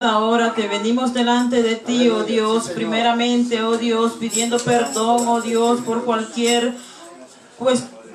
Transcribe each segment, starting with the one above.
Ahora te venimos delante de ti, oh Dios, primeramente, oh Dios, pidiendo perdón, oh Dios, por cualquier,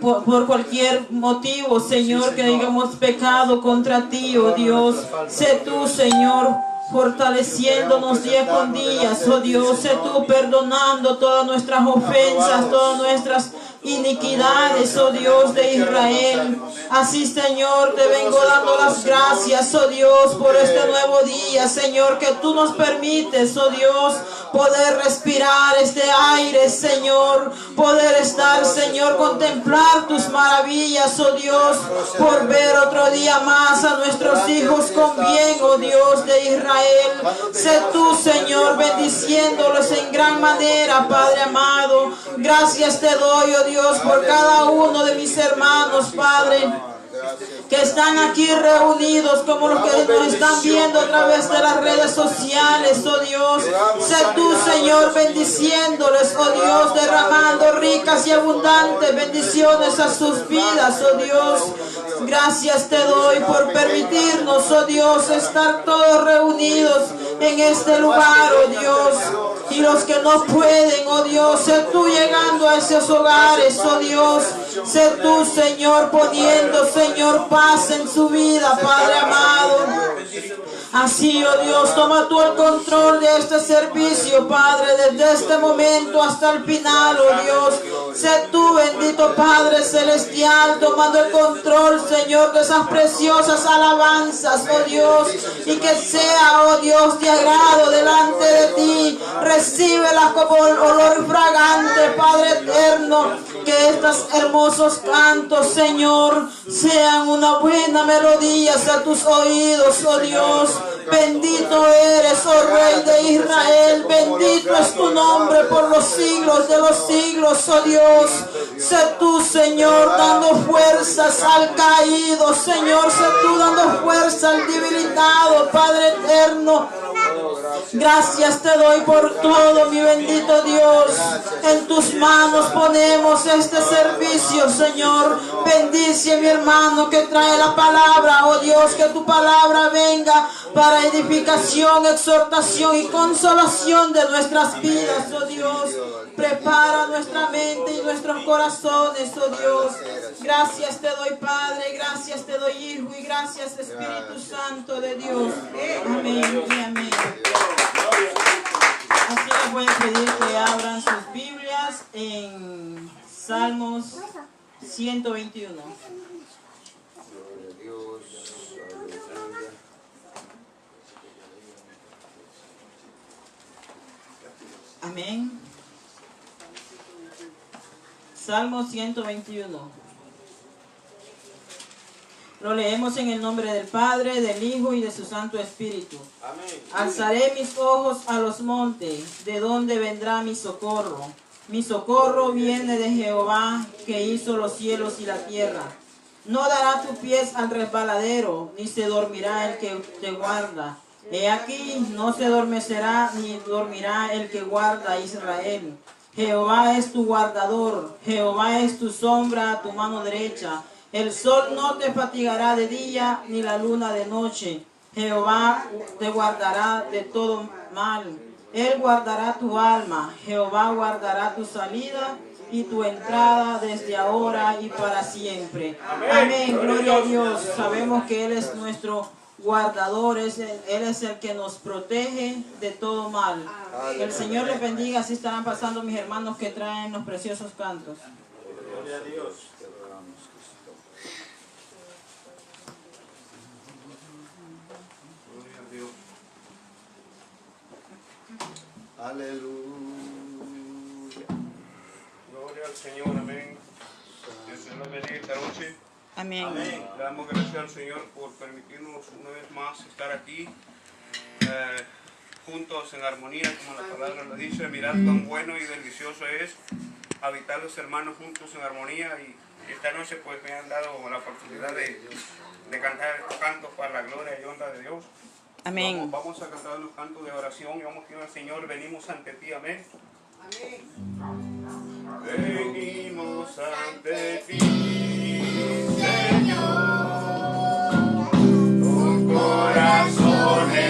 por cualquier motivo, Señor, que hayamos pecado contra ti, oh Dios. Sé tú, Señor, fortaleciéndonos día con día, oh Dios. Sé tú perdonando todas nuestras ofensas, todas nuestras iniquidades, oh Dios de Israel. Así, Señor, te vengo dando las gracias, oh Dios, por este nuevo día, Señor, que tú nos permites, oh Dios, poder respirar este aire, Señor, poder estar, Señor, contemplar tus maravillas, oh Dios, por ver otro día más a nuestros hijos con bien, oh Dios de Israel. Sé tú, Señor, bendiciéndolos en gran manera, Padre amado. Gracias te doy, oh Dios, por cada uno de mis hermanos, Padre, que están aquí reunidos, como los que nos están viendo a través de las redes sociales, oh Dios. Sé tú, Señor, bendiciéndoles, oh Dios, derramando ricas y abundantes bendiciones a sus vidas, oh Dios. Gracias te doy por permitirnos, oh Dios, estar todos reunidos en este lugar, oh Dios. Y los que no pueden, oh Dios, sé tú llegando a esos hogares, oh Dios. Sé tú, Señor, poniendo, Señor, paz en su vida, Padre amado. Así, oh Dios, toma tú el control de este servicio, Padre, desde este momento hasta el final, oh Dios. Sé tú, bendito Padre celestial, tomando el control, Señor, de esas preciosas alabanzas, oh Dios, y que sea, oh Dios, de agrado delante de ti. Recíbelas como olor fragante, Padre eterno. Que estos hermosos cantos, Señor, sean una buena melodía a tus oídos, oh Dios. Bendito eres, oh Rey de Israel. Bendito es tu nombre por los siglos de los siglos, oh Dios. Sé tú, Señor, dando fuerzas al caído, Señor. Sé tú dando fuerza al debilitado, Padre eterno. Gracias te doy por todo, mi bendito Dios. En tus manos ponemos este servicio, Señor. Bendice a mi hermano que trae la palabra, oh Dios, que tu palabra venga para edificación, exhortación y consolación de nuestras vidas, oh Dios. Prepara nuestra mente y nuestros corazones, oh Dios. Gracias te doy, Padre, gracias te doy, Hijo, y gracias, Espíritu Santo de Dios. Amén y amén. Así les voy a pedir que abran sus Biblias en Salmos 121. Amén. Salmo 121. Lo leemos en el nombre del Padre, del Hijo y de su Santo Espíritu. Amén. Alzaré mis ojos a los montes, ¿de dónde vendrá mi socorro? Mi socorro viene de Jehová, que hizo los cielos y la tierra. No dará tu pies al resbaladero, ni se dormirá el que te guarda. He aquí, no se adormecerá ni dormirá el que guarda a Israel. Jehová es tu guardador, Jehová es tu sombra a tu mano derecha. El sol no te fatigará de día, ni la luna de noche. Jehová te guardará de todo mal. Él guardará tu alma. Jehová guardará tu salida y tu entrada desde ahora y para siempre. Amén. Gloria a Dios. Sabemos que Él es nuestro guardador. Él es el que nos protege de todo mal. El Señor les bendiga. Así estarán pasando mis hermanos que traen los preciosos cantos. Gloria a Dios. Aleluya. Gloria al Señor, amén. Que el Señor nos bendiga esta noche. Amén. Amén. Le damos gracias al Señor por permitirnos una vez más estar aquí juntos en armonía, como la palabra lo dice. Mirad cuán bueno y delicioso es habitar los hermanos juntos en armonía. Y esta noche pues me han dado la oportunidad de cantar estos cantos para la gloria y honra de Dios. Amén. Vamos a cantar los cantos de oración y vamos a decir al Señor, venimos ante ti, amén. Amén. Venimos ante ti, Señor, con corazones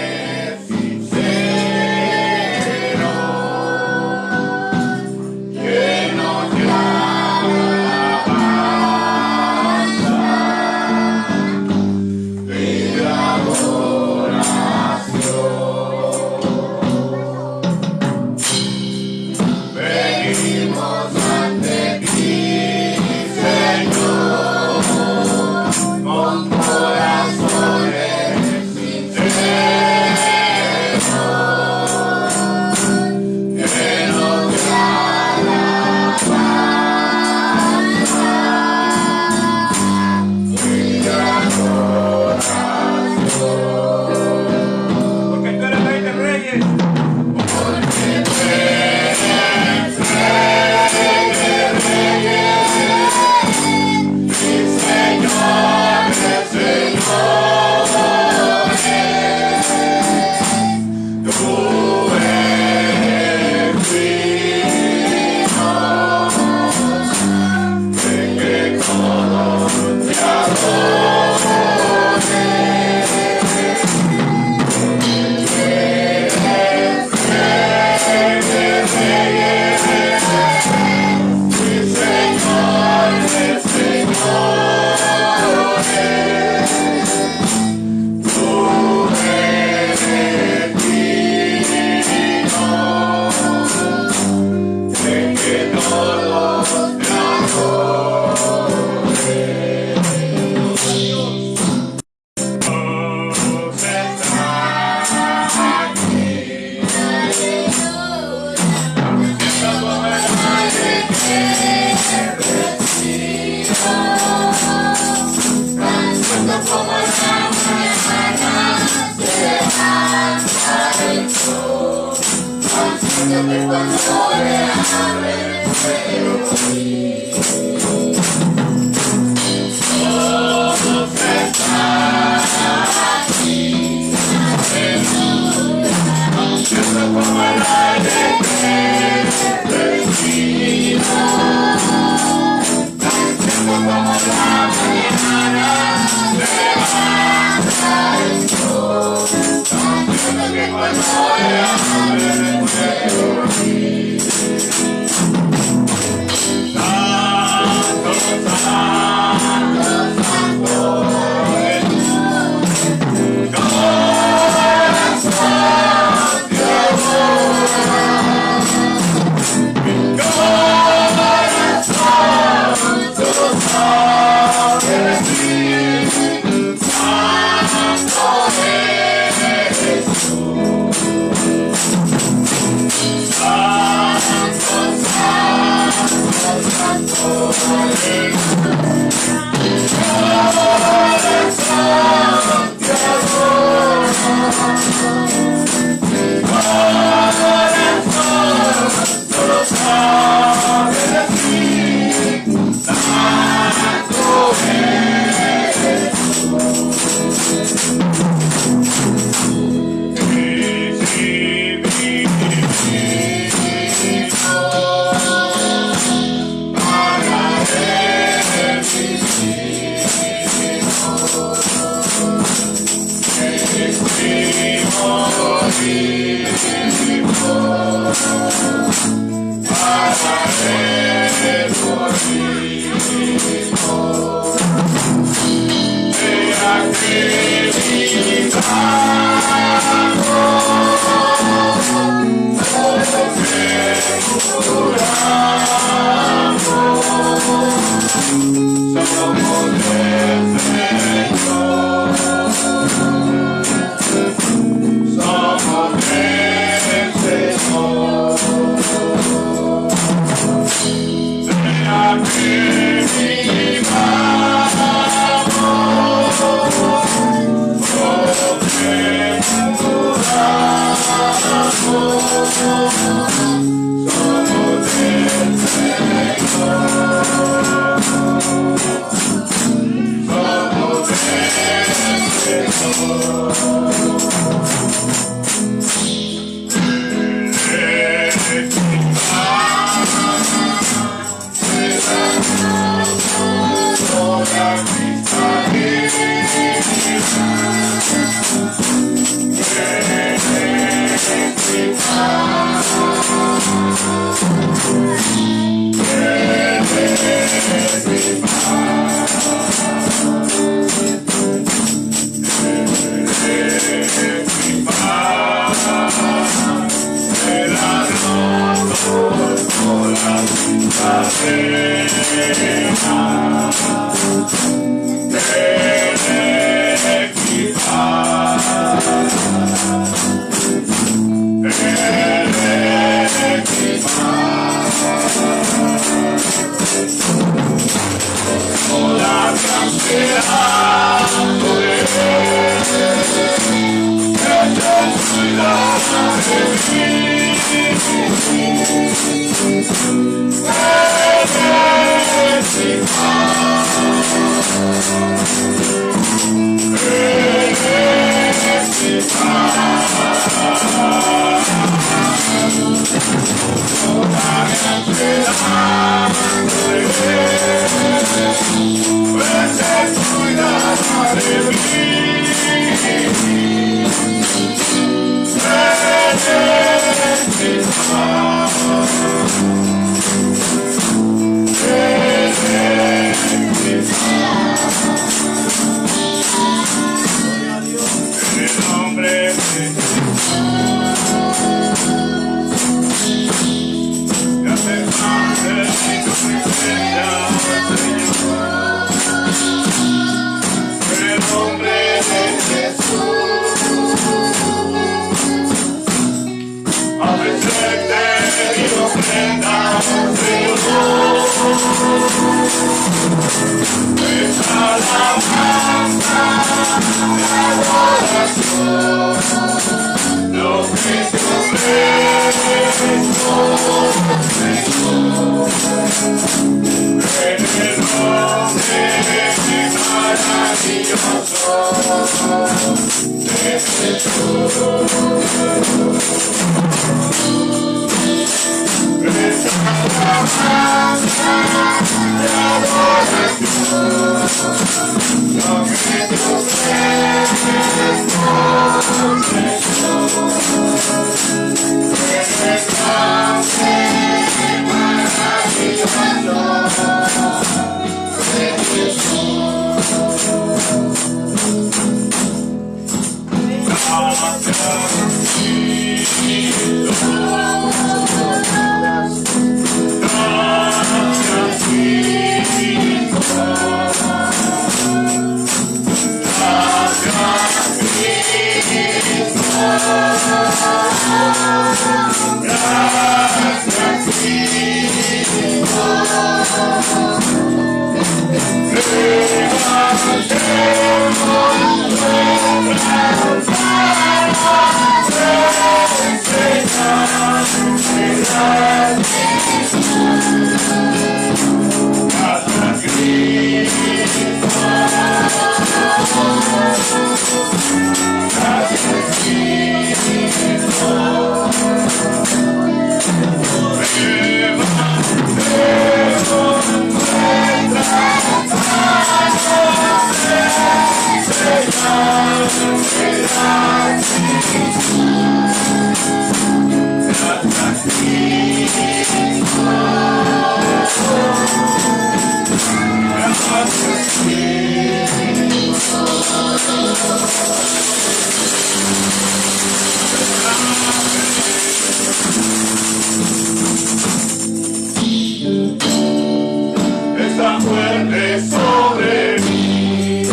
Está fuerte sobre mí.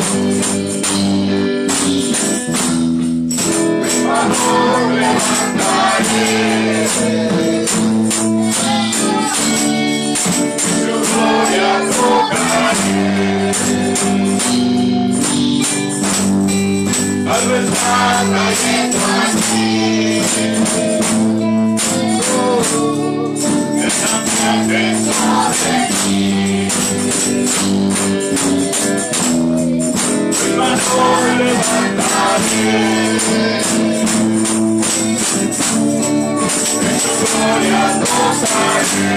Mi mano levantaré, su gloria tocaré. Al estar cayendo aquí, está fuerte sobre mí. Mi mano levantaré, en su gloria tocaré.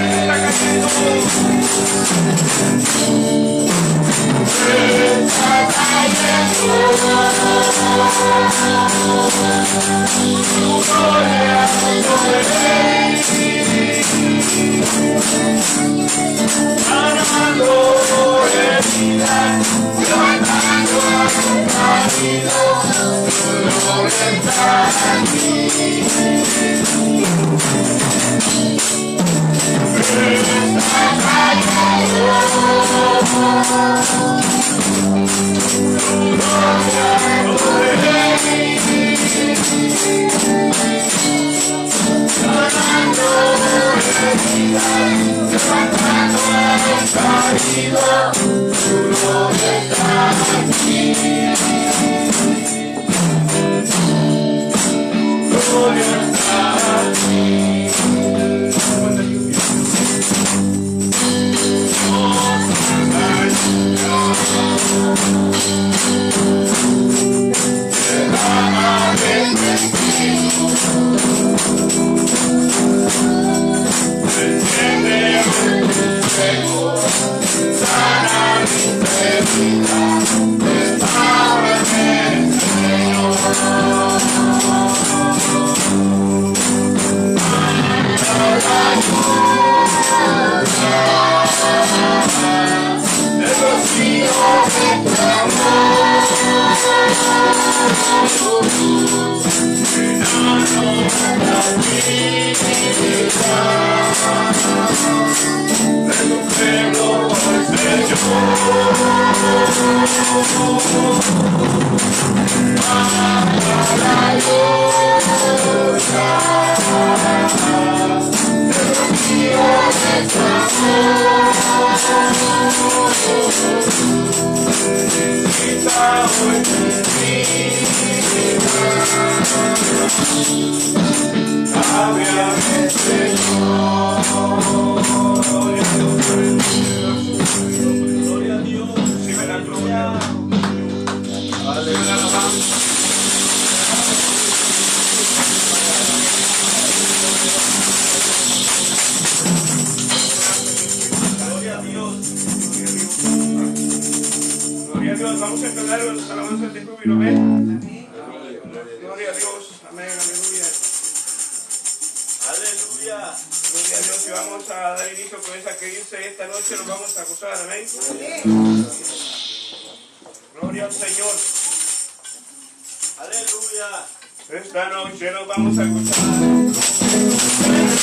Está cayendo, su gloria tocaré. Sanando heridas, levantando a tu marido, tu gloria está aquí. Está cayendo, tu gloria sobre mí. Sanando heridas, levantando a tu marido, tu gloria está aquí. Gloria está aquí. Derrama de tu espíritu, enciende tu fuego, sana mi herida, restaurame, Señor. Manda la lluvia de los ríos de tu amor, llenando la vida de tu pueblo, Señor. Manda la lluvia de los ríos de tu amor. Necesita hoy mi vida, cámbiame, Señor. Gloria a Dios, recibe la gloria, recibe la alabanza. dar las alabanzas de júbilo. Amén. Gloria a Dios. Amén. Aleluya. Aleluya. Gloria a Dios. Y vamos a dar inicio con esa que dice: esta noche nos vamos a gozar. Amén. Gloria al Señor. Aleluya. Esta noche nos vamos a gozar. Aleluya.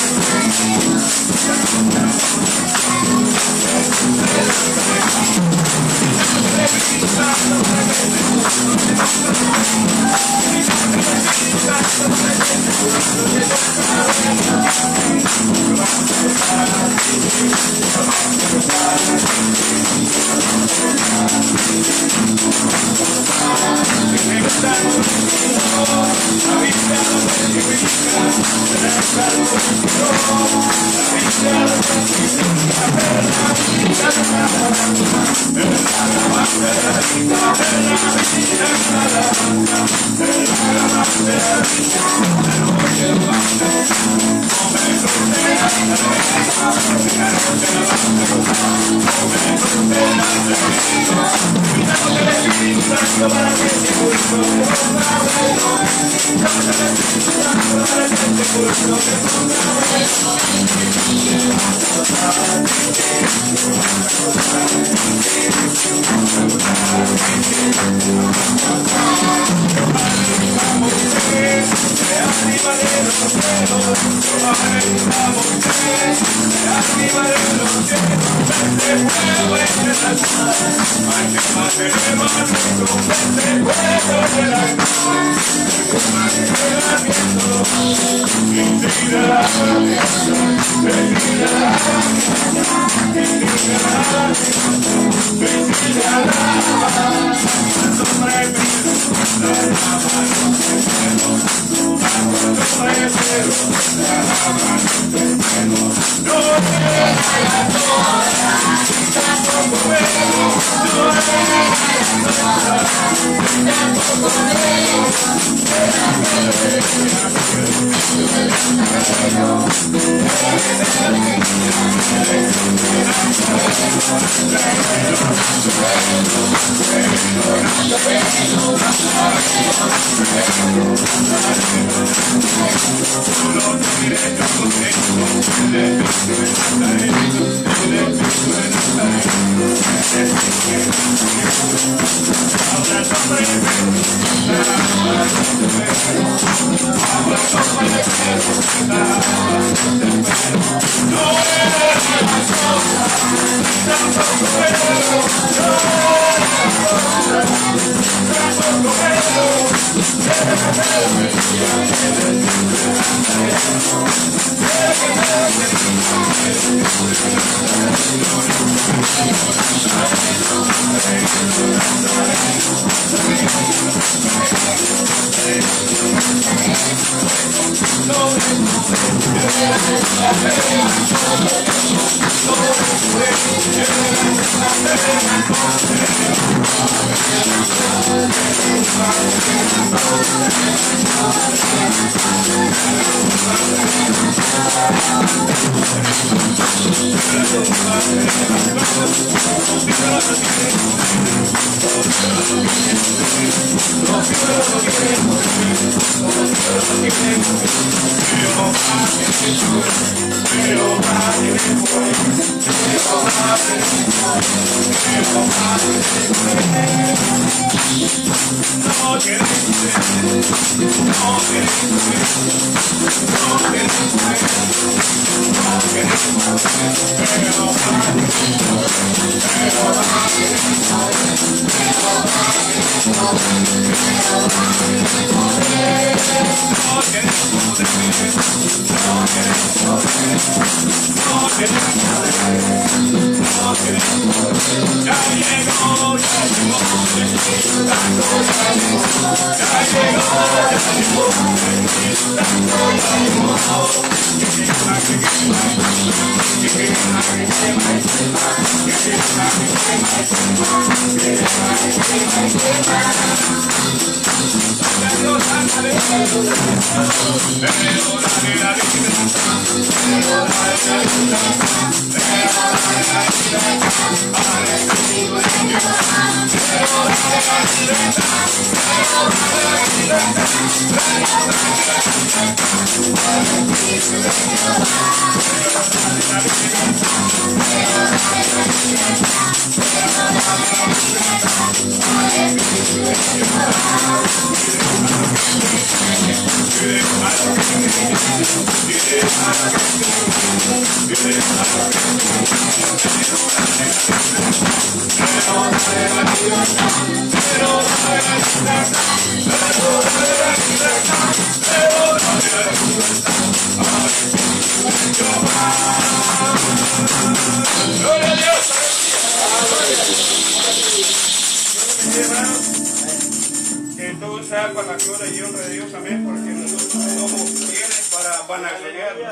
Que todo sea para la gloria y honra de Dios, amén, porque nosotros somos fieles para vanagloriarlo.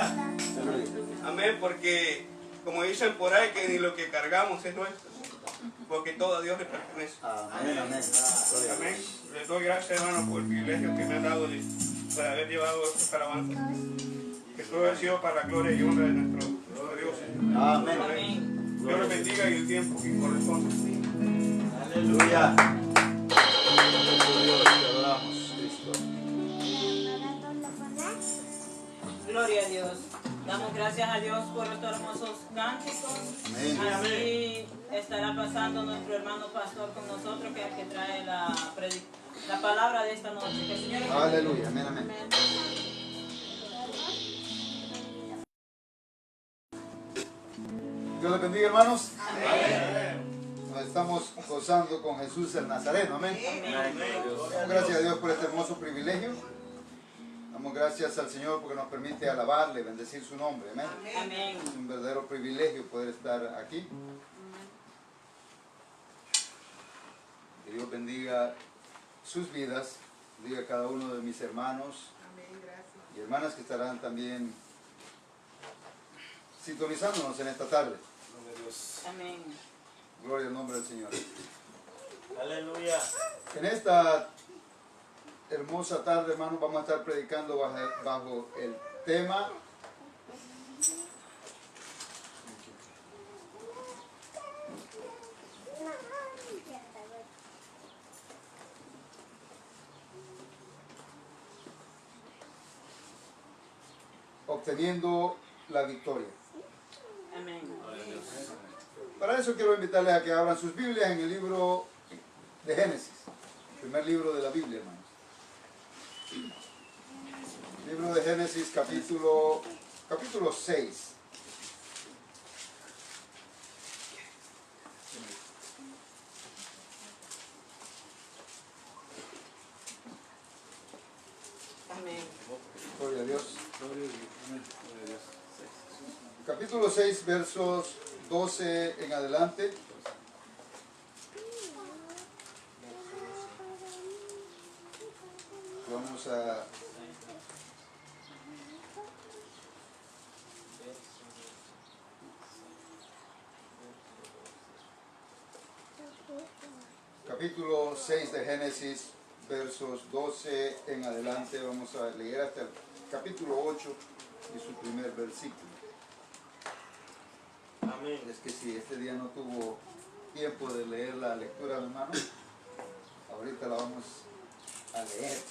Amén, porque como dicen por ahí que ni lo que cargamos es nuestro, porque todo a Dios le pertenece. Amén, amén. Amén. Les doy gracias, hermano, por el privilegio que me han dado para haber llevado estas alabanzas. Que todo ha sido para la gloria y honra de nuestro Dios. Amén. Amén. Dios los bendiga y el tiempo que corresponde. Aleluya. Dios, te adoramos, Cristo. Gloria a Dios. Damos gracias a Dios por estos hermosos cánticos. Amén. Así estará pasando nuestro hermano pastor con nosotros, que es el que trae la palabra de esta noche. Que el Señor les bendiga. Aleluya. Amén, amén. Dios les bendiga, hermanos. Nos estamos gozando con Jesús el Nazareno. Amén. Damos gracias a Dios por este hermoso privilegio. Damos gracias al Señor porque nos permite alabarle, bendecir su nombre. Amén. Amén. Es un verdadero privilegio poder estar aquí. Que Dios bendiga sus vidas, bendiga a cada uno de mis hermanos y hermanas que estarán también sintonizándonos en esta tarde. Amén. Gloria al nombre del Señor. Aleluya. En esta hermosa tarde, hermanos, vamos a estar predicando bajo el tema obteniendo la victoria. Amén. Para eso quiero invitarles a que abran sus Biblias en el libro de Génesis, el primer libro de la Biblia, hermanos. Libro de Génesis, capítulo 6. Amén. Gloria a Dios. Capítulo 6, versos 12 en adelante. Vamos a capítulo 6 de Génesis, versos 12 en adelante. Vamos a leer hasta el capítulo 8 y su primer versículo. Amén. Es que si este día no tuvo tiempo de leer la lectura, hermano, ahorita la vamos a leer.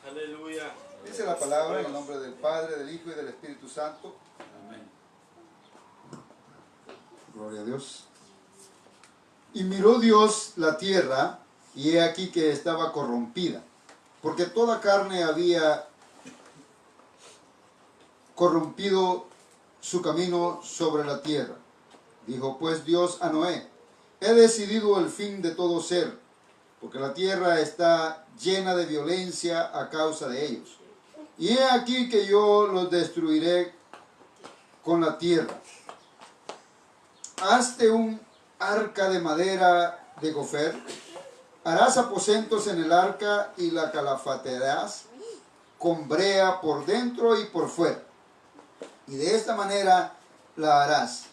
Aleluya. Dice la palabra en el nombre del Padre, del Hijo y del Espíritu Santo. Amén. Gloria a Dios. Y miró Dios la tierra, y he aquí que estaba corrompida, porque toda carne había corrompido su camino sobre la tierra. Dijo pues Dios a Noé: he decidido el fin de todo ser, porque la tierra está llena de violencia a causa de ellos. Y he aquí que yo los destruiré con la tierra. Hazte un arca de madera de gofer, harás aposentos en el arca y la calafatearás con brea por dentro y por fuera. Y de esta manera la harás: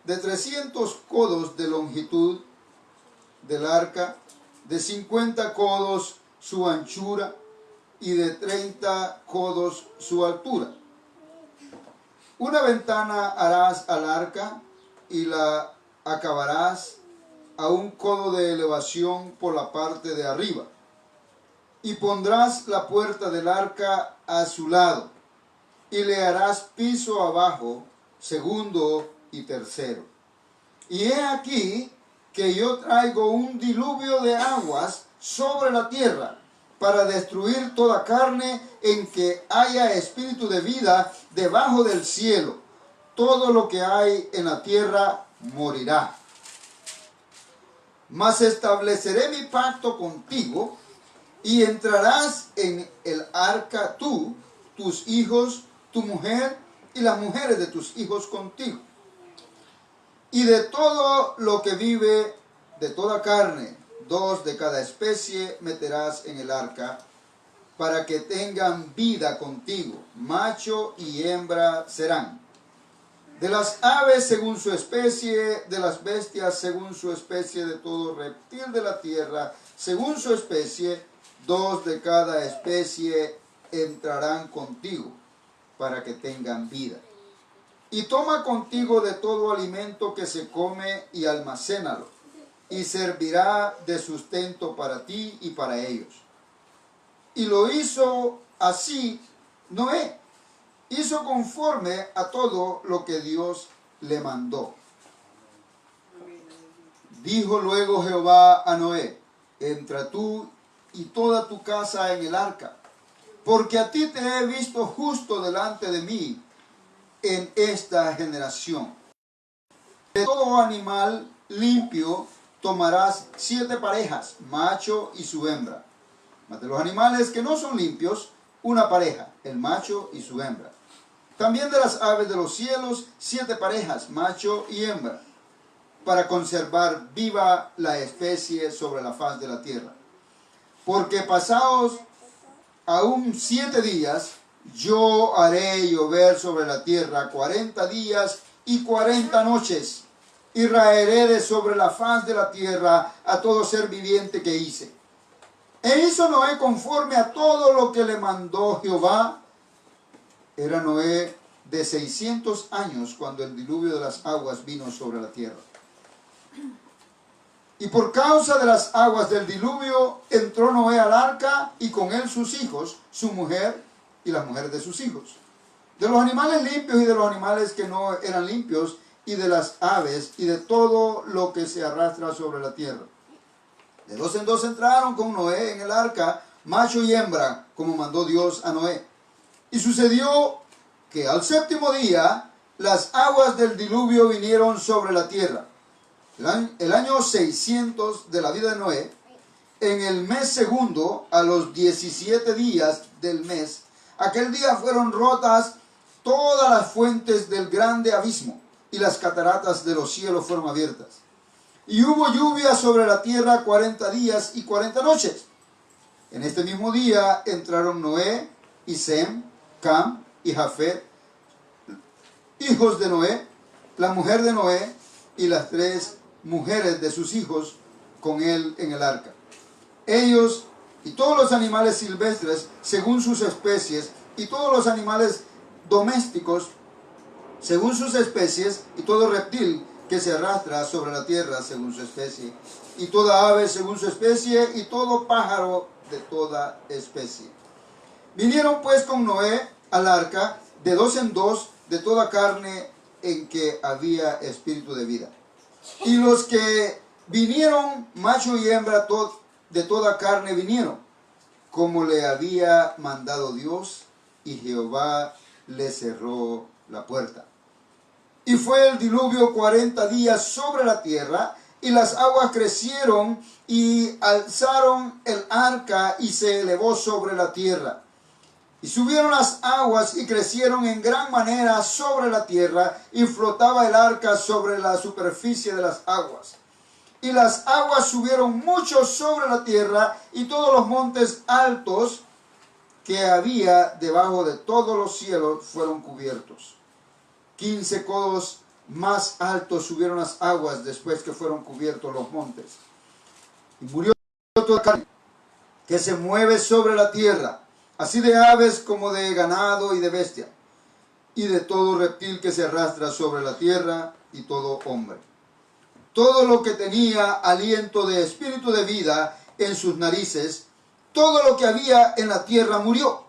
de 300 codos de longitud del arca, de 50 codos su anchura y de 30 codos su altura. Una ventana harás al arca y la acabarás a un codo de elevación por la parte de arriba. Y pondrás la puerta del arca a su lado, y le harás piso abajo, segundo y tercero. Y he aquí que yo traigo un diluvio de aguas sobre la tierra, para destruir toda carne en que haya espíritu de vida debajo del cielo. Todo lo que hay en la tierra morirá. Mas estableceré mi pacto contigo, y entrarás en el arca tú, tus hijos, tu mujer y las mujeres de tus hijos contigo. Y de todo lo que vive, de toda carne, 2 de cada especie meterás en el arca, para que tengan vida contigo. Macho y hembra serán. De las aves según su especie, de las bestias según su especie, de todo reptil de la tierra según su especie, 2 de cada especie entrarán contigo, para que tengan vida. Y toma contigo de todo alimento que se come y almacénalo, y servirá de sustento para ti y para ellos. Y lo hizo así Noé. Hizo conforme a todo lo que Dios le mandó. Dijo luego Jehová a Noé: entra tú y toda tu casa en el arca, porque a ti te he visto justo delante de mí en esta generación. De todo animal limpio tomarás 7 parejas, macho y su hembra. Mas de los animales que no son limpios, una pareja, el macho y su hembra. También de las aves de los cielos, 7 parejas, macho y hembra, para conservar viva la especie sobre la faz de la tierra. Porque pasados aún 7 días, yo haré llover sobre la tierra 40 días y 40 noches, y raeré de sobre la faz de la tierra a todo ser viviente que hice. E hizo Noé conforme a todo lo que le mandó Jehová. Era Noé de 600 años cuando el diluvio de las aguas vino sobre la tierra. Y por causa de las aguas del diluvio entró Noé al arca, y con él sus hijos, su mujer y las mujeres de sus hijos. De los animales limpios y de los animales que no eran limpios, y de las aves y de todo lo que se arrastra sobre la tierra. De 2 en 2 entraron con Noé en el arca, macho y hembra, como mandó Dios a Noé. Y sucedió que al 7º día las aguas del diluvio vinieron sobre la tierra. El año 600 de la vida de Noé, en el mes segundo, a los 17 días del mes, aquel día fueron rotas todas las fuentes del grande abismo, y las cataratas de los cielos fueron abiertas. Y hubo lluvia sobre la tierra 40 días y 40 noches. En este mismo día entraron Noé y Sem, Cam y Jafet, hijos de Noé, la mujer de Noé y las 3 mujeres de sus hijos con él en el arca. Ellos y todos los animales silvestres según sus especies, y todos los animales domésticos según sus especies, y todo reptil que se arrastra sobre la tierra según su especie, y toda ave según su especie, y todo pájaro de toda especie. Vinieron pues con Noé al arca de 2 en 2 de toda carne en que había espíritu de vida. Y los que vinieron, macho y hembra de toda carne vinieron, como le había mandado Dios, y Jehová le cerró la puerta. Y fue el diluvio 40 días sobre la tierra, y las aguas crecieron y alzaron el arca, y se elevó sobre la tierra. Y subieron las aguas y crecieron en gran manera sobre la tierra, y flotaba el arca sobre la superficie de las aguas. Y las aguas subieron mucho sobre la tierra, y todos los montes altos que había debajo de todos los cielos fueron cubiertos. 15 codos más altos subieron las aguas después que fueron cubiertos los montes. Y murió toda carne que se mueve sobre la tierra, así de aves como de ganado y de bestia, y de todo reptil que se arrastra sobre la tierra, y todo hombre. todo lo que tenía aliento de espíritu de vida en sus narices, todo lo que había en la tierra murió.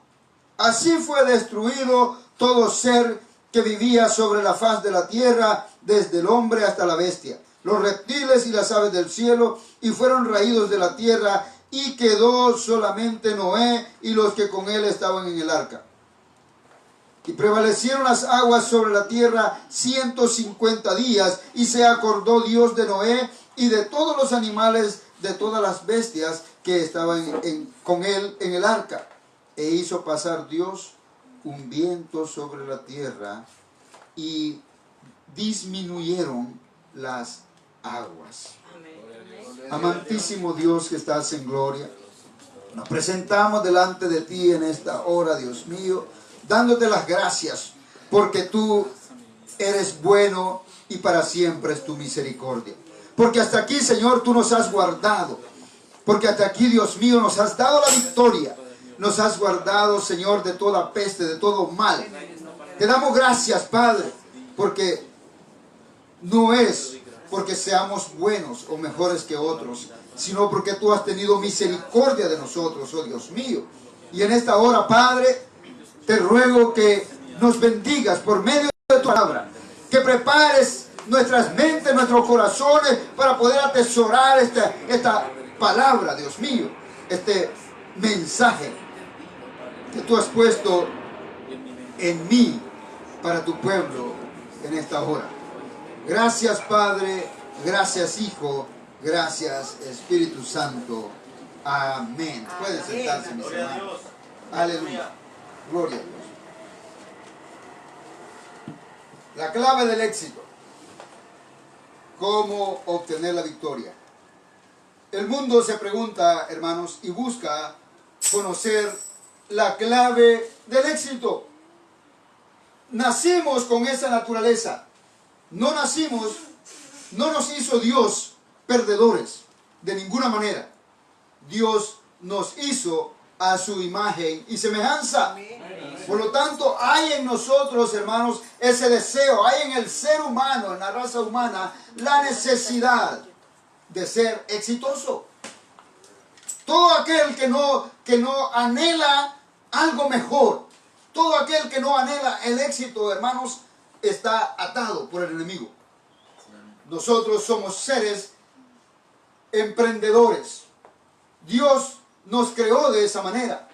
Así fue destruido todo ser que vivía sobre la faz de la tierra, desde el hombre hasta la bestia, los reptiles y las aves del cielo, y fueron raídos de la tierra, y quedó solamente Noé y los que con él estaban en el arca. Y prevalecieron las aguas sobre la tierra 150 días, y se acordó Dios de Noé y de todos los animales, de todas las bestias que estaban con él en el arca. E hizo pasar Dios un viento sobre la tierra, y disminuyeron las aguas. Amantísimo Dios que estás en gloria, nos presentamos delante de ti en esta hora, Dios mío, dándote las gracias, porque tú eres bueno y para siempre es tu misericordia. Porque hasta aquí, Señor, tú nos has guardado. Porque hasta aquí, Dios mío, nos has dado la victoria. Nos has guardado, Señor, de toda peste, de todo mal. Te damos gracias, Padre, porque no es porque seamos buenos o mejores que otros, sino porque tú has tenido misericordia de nosotros, oh Dios mío. Y en esta hora, Padre, te ruego que nos bendigas por medio de tu palabra, que prepares nuestras mentes, nuestros corazones para poder atesorar esta palabra, Dios mío, este mensaje que tú has puesto en mí para tu pueblo en esta hora. Gracias, Padre, gracias, Hijo, gracias, Espíritu Santo. Amén. Pueden sentarse, mis hermanos. Aleluya. Gloria a Dios. La clave del éxito. ¿Cómo obtener la victoria? El mundo se pregunta, hermanos, y busca conocer la clave del éxito. Nacimos con esa naturaleza. No nos hizo Dios perdedores de ninguna manera. Dios nos hizo a su imagen y semejanza. Por lo tanto, hay en nosotros, hermanos, ese deseo, hay en el ser humano, en la raza humana, la necesidad de ser exitoso. Todo aquel que no anhela algo mejor, todo aquel que no anhela el éxito, hermanos, está atado por el enemigo. Nosotros somos seres emprendedores. Dios nos creó de esa manera.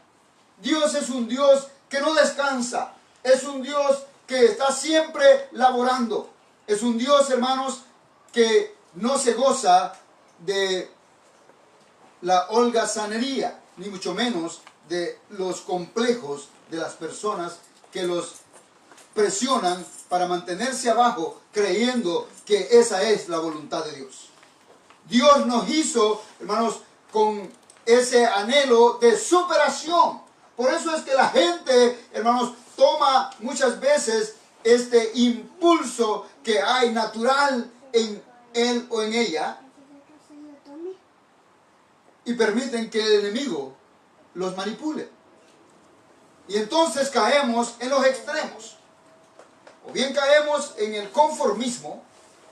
Dios es un Dios que no descansa. Es un Dios que está siempre laborando. Es un Dios, hermanos, que no se goza de la holgazanería, ni mucho menos de los complejos de las personas que los presionan para mantenerse abajo, creyendo que esa es la voluntad de Dios. Dios nos hizo, hermanos, con ese anhelo de superación. Por eso es que la gente, hermanos, toma muchas veces este impulso que hay natural en él o en ella y permiten que el enemigo los manipule. Y entonces caemos en los extremos. O bien caemos en el conformismo,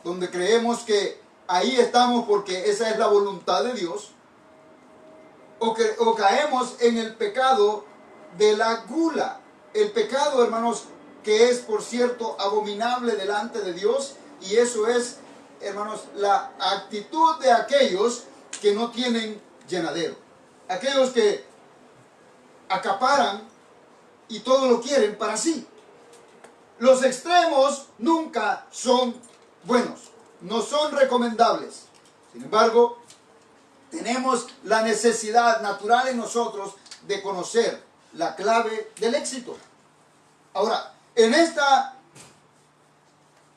donde creemos que ahí estamos porque esa es la voluntad de Dios. O caemos en el pecado de la gula. El pecado, hermanos, que es, por cierto, abominable delante de Dios. Y eso es, hermanos, la actitud de aquellos que no tienen llenadero. Aquellos que acaparan y todo lo quieren para sí. Los extremos nunca son buenos, no son recomendables. Sin embargo, tenemos la necesidad natural en nosotros de conocer la clave del éxito. Ahora, en esta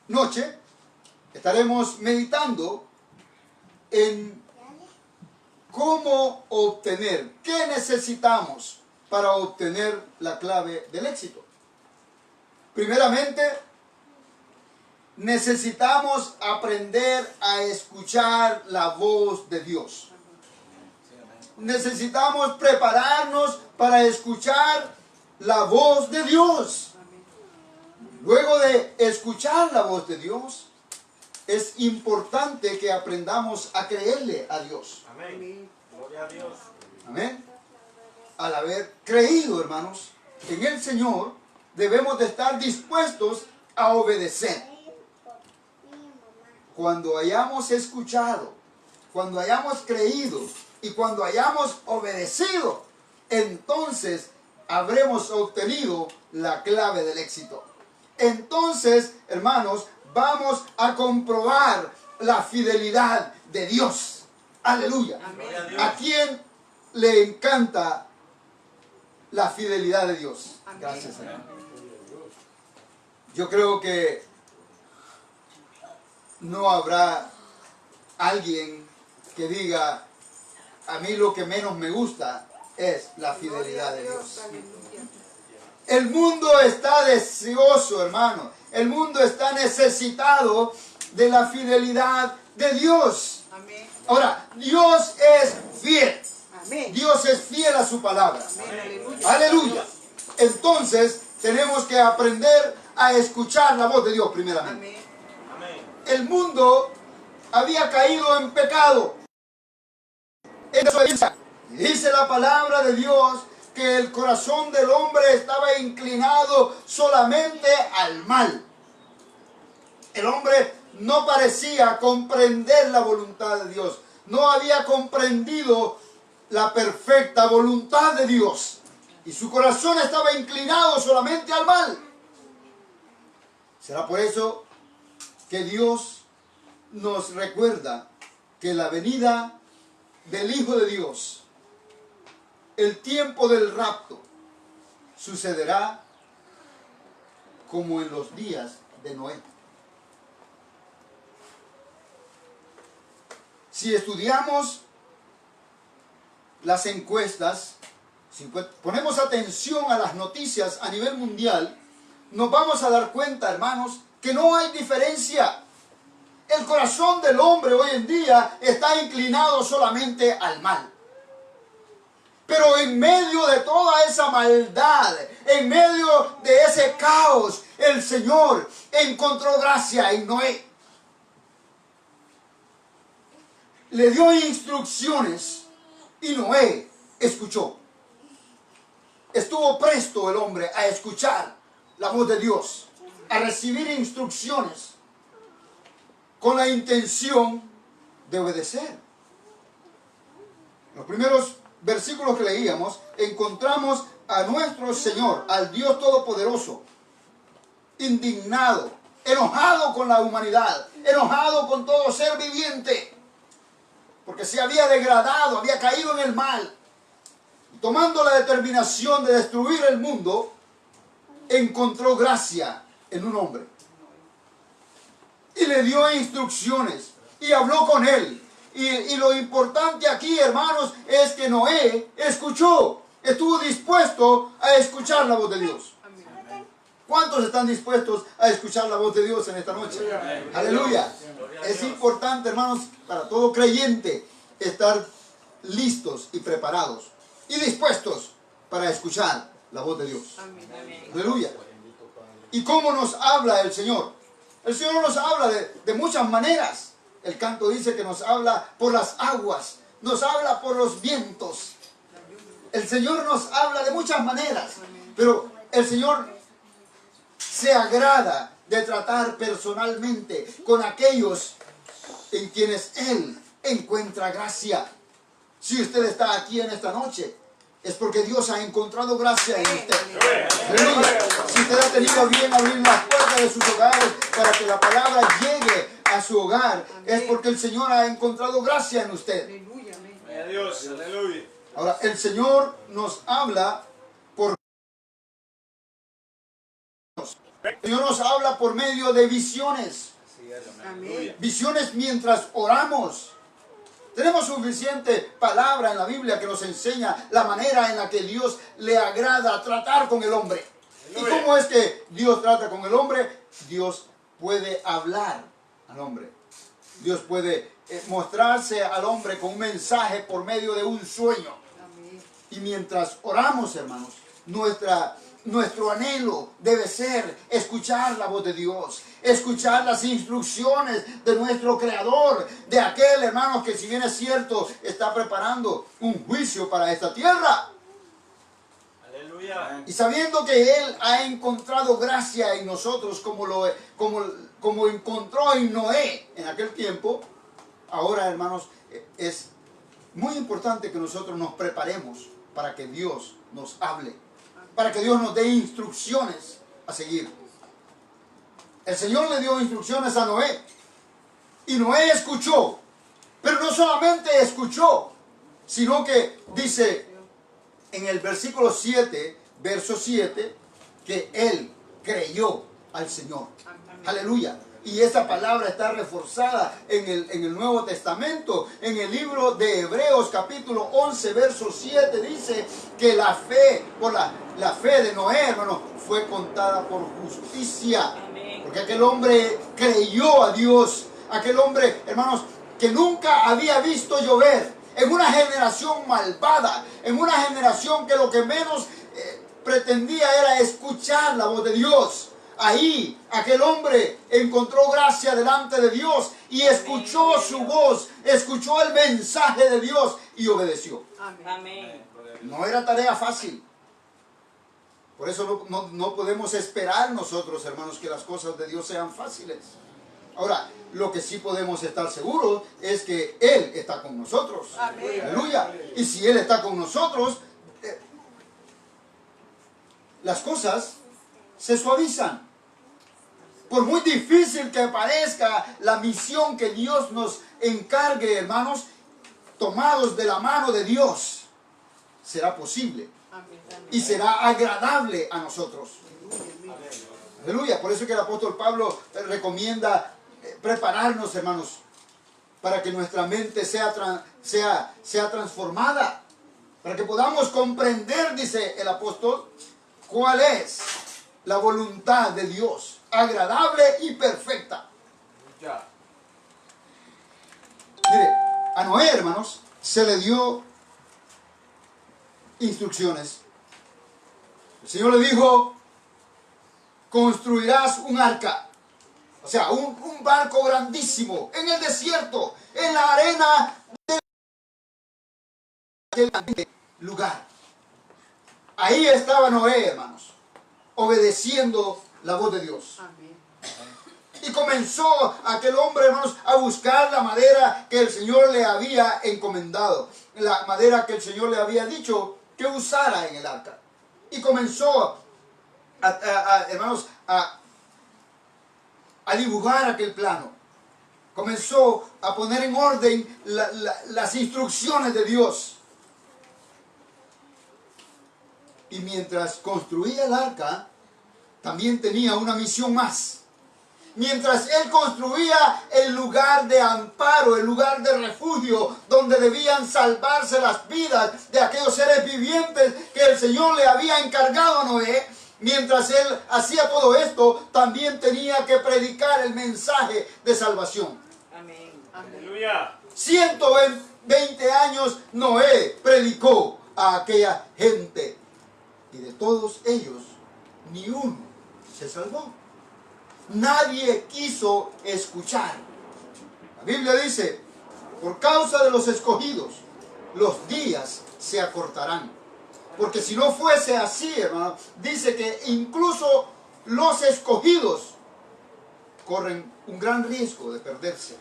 noche estaremos meditando en cómo obtener, qué necesitamos para obtener la clave del éxito. Primeramente, necesitamos aprender a escuchar la voz de Dios. Necesitamos prepararnos para escuchar la voz de Dios. Luego de escuchar la voz de Dios, es importante que aprendamos a creerle a Dios. Amén. Gloria a Dios. Amén. Al haber creído, hermanos, en el Señor, debemos de estar dispuestos a obedecer. Cuando hayamos escuchado, cuando hayamos creído y cuando hayamos obedecido, entonces habremos obtenido la clave del éxito. Entonces, hermanos, vamos a comprobar la fidelidad de Dios. Aleluya. Amén. ¿A quién le encanta la fidelidad de Dios? Gracias, hermano. Yo creo que no habrá alguien que diga, a mí lo que menos me gusta es la fidelidad de Dios. El mundo está deseoso, hermano. El mundo está necesitado de la fidelidad de Dios. Amén. Ahora, Dios es fiel. Amén. Dios es fiel a su palabra. Amén. Aleluya. Aleluya. Entonces, tenemos que aprender a escuchar la voz de Dios primeramente. Amén. Amén. El mundo había caído en pecado. Dice la palabra de Dios que el corazón del hombre estaba inclinado solamente al mal. El hombre no parecía comprender la voluntad de Dios. No había comprendido la perfecta voluntad de Dios. Y su corazón estaba inclinado solamente al mal. Será por eso que Dios nos recuerda que la venida del Hijo de Dios, el tiempo del rapto, sucederá como en los días de Noé. Si estudiamos las encuestas, si ponemos atención a las noticias a nivel mundial, nos vamos a dar cuenta, hermanos, que no hay diferencia. El corazón del hombre hoy en día está inclinado solamente al mal. Pero en medio de toda esa maldad, en medio de ese caos, el Señor encontró gracia en Noé. Le dio instrucciones y Noé escuchó. Estuvo presto el hombre a escuchar la voz de Dios, a recibir instrucciones con la intención de obedecer. Los primeros versículos que leíamos, encontramos a nuestro Señor, al Dios Todopoderoso, indignado, enojado con la humanidad, enojado con todo ser viviente, porque se había degradado, había caído en el mal. Tomando la determinación de destruir el mundo, encontró gracia en un hombre. Y le dio instrucciones y habló con él. Y lo importante aquí, hermanos, es que Noé escuchó, estuvo dispuesto a escuchar la voz de Dios. ¿Cuántos están dispuestos a escuchar la voz de Dios en esta noche? Aleluya. Es importante, hermanos, para todo creyente estar listos y preparados y dispuestos para escuchar la voz de Dios. Aleluya. ¿Y cómo nos habla el Señor? El Señor nos habla de muchas maneras. El canto dice que nos habla por las aguas, nos habla por los vientos. El Señor nos habla de muchas maneras, pero el Señor se agrada de tratar personalmente con aquellos en quienes Él encuentra gracia. Si usted está aquí en esta noche, es porque Dios ha encontrado gracia en usted. Aleluya. Si usted ha tenido bien abrir las puertas de sus hogares para que la palabra llegue a su hogar, es porque el Señor ha encontrado gracia en usted. Aleluya. Gloria a Dios. Aleluya. Ahora, el Señor nos habla por... El Señor nos habla por medio de visiones. Amén. Visiones mientras oramos. Tenemos suficiente palabra en la Biblia que nos enseña la manera en la que Dios le agrada tratar con el hombre. ¿Y cómo es que Dios trata con el hombre? Dios puede hablar al hombre. Dios puede mostrarse al hombre con un mensaje por medio de un sueño. Amén. Y mientras oramos, hermanos, nuestra nuestro anhelo debe ser escuchar la voz de Dios, escuchar las instrucciones de nuestro Creador, de aquel, hermanos, que si bien es cierto, está preparando un juicio para esta tierra. Aleluya. Y sabiendo que Él ha encontrado gracia en nosotros como encontró en Noé en aquel tiempo, ahora, hermanos, es muy importante que nosotros nos preparemos para que Dios nos hable, para que Dios nos dé instrucciones a seguir. El Señor le dio instrucciones a Noé y Noé escuchó, pero no solamente escuchó, sino que dice en el versículo 7, verso 7, que él creyó al Señor. Aleluya. Y esa palabra está reforzada en el Nuevo Testamento. En el libro de Hebreos capítulo 11, verso 7 dice que la fe, por la fe de Noé, hermano, fue contada por justicia. Porque aquel hombre creyó a Dios. Aquel hombre, hermanos, que nunca había visto llover. En una generación malvada, en una generación que lo que menos pretendía era escuchar la voz de Dios. Ahí aquel hombre encontró gracia delante de Dios y escuchó su voz, escuchó el mensaje de Dios y obedeció. Amén. No era tarea fácil. Por eso no podemos esperar nosotros, hermanos, que las cosas de Dios sean fáciles. Ahora, lo que sí podemos estar seguros es que Él está con nosotros. Amén. Aleluya. Y si Él está con nosotros, las cosas se suavizan. Por muy difícil que parezca la misión que Dios nos encargue, hermanos, tomados de la mano de Dios, será posible y será agradable a nosotros. Aleluya. Por eso que el apóstol Pablo recomienda prepararnos, hermanos, para que nuestra mente sea transformada, para que podamos comprender, dice el apóstol, cuál es la voluntad de Dios, agradable y perfecta. Mire, a Noé, hermanos, se le dio instrucciones. El Señor le dijo: construirás un arca, o sea, un barco grandísimo en el desierto, en la arena de aquel lugar. Ahí estaba Noé, hermanos, obedeciendo la voz de Dios. Y comenzó aquel hombre, hermanos, a buscar la madera que el Señor le había encomendado, la madera que el Señor le había dicho que usara en el arca. Y comenzó, hermanos, a dibujar aquel plano. Comenzó a poner en orden las instrucciones de Dios. Y mientras construía el arca, también tenía una misión más. Mientras él construía el lugar de amparo, el lugar de refugio, donde debían salvarse las vidas de aquellos seres vivientes que el Señor le había encargado a Noé, mientras él hacía todo esto, también tenía que predicar el mensaje de salvación. Amén. Aleluya. 120 años Noé predicó a aquella gente. Y de todos ellos, ni uno se salvó. Nadie quiso escuchar. La Biblia dice: por causa de los escogidos, los días se acortarán. Porque si no fuese así, hermano, dice que incluso los escogidos corren un gran riesgo de perderse.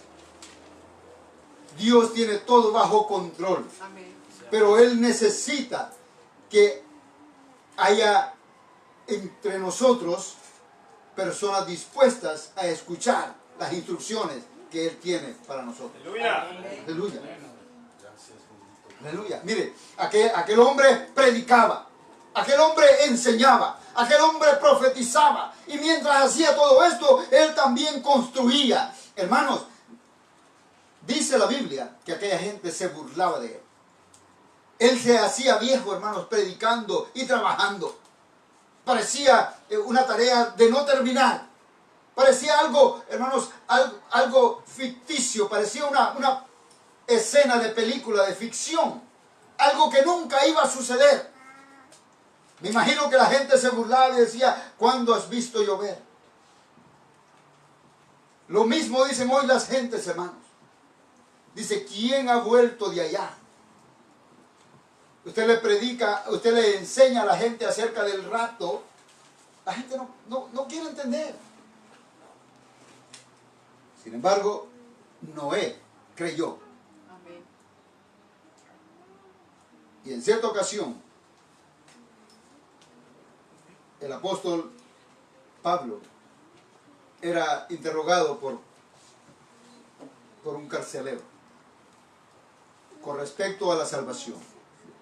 Dios tiene todo bajo control. Pero Él necesita que haya entre nosotros personas dispuestas a escuchar las instrucciones que Él tiene para nosotros. Aleluya. Aleluya. Aleluya. Mire, aquel hombre predicaba, aquel hombre enseñaba, aquel hombre profetizaba, y mientras hacía todo esto, él también construía. Hermanos, dice la Biblia que aquella gente se burlaba de él. Él se hacía viejo, hermanos, predicando y trabajando. Parecía una tarea de no terminar. Parecía algo, hermanos, algo ficticio. Parecía una escena de película, de ficción. Algo que nunca iba a suceder. Me imagino que la gente se burlaba y decía, ¿cuándo has visto llover? Lo mismo dicen hoy las gentes, hermanos. Dice, ¿quién ha vuelto de allá? Usted le predica, usted le enseña a la gente acerca del rapto. La gente no quiere entender. Sin embargo, Noé creyó. Amén. Y en cierta ocasión, el apóstol Pablo era interrogado por un carcelero con respecto a la salvación.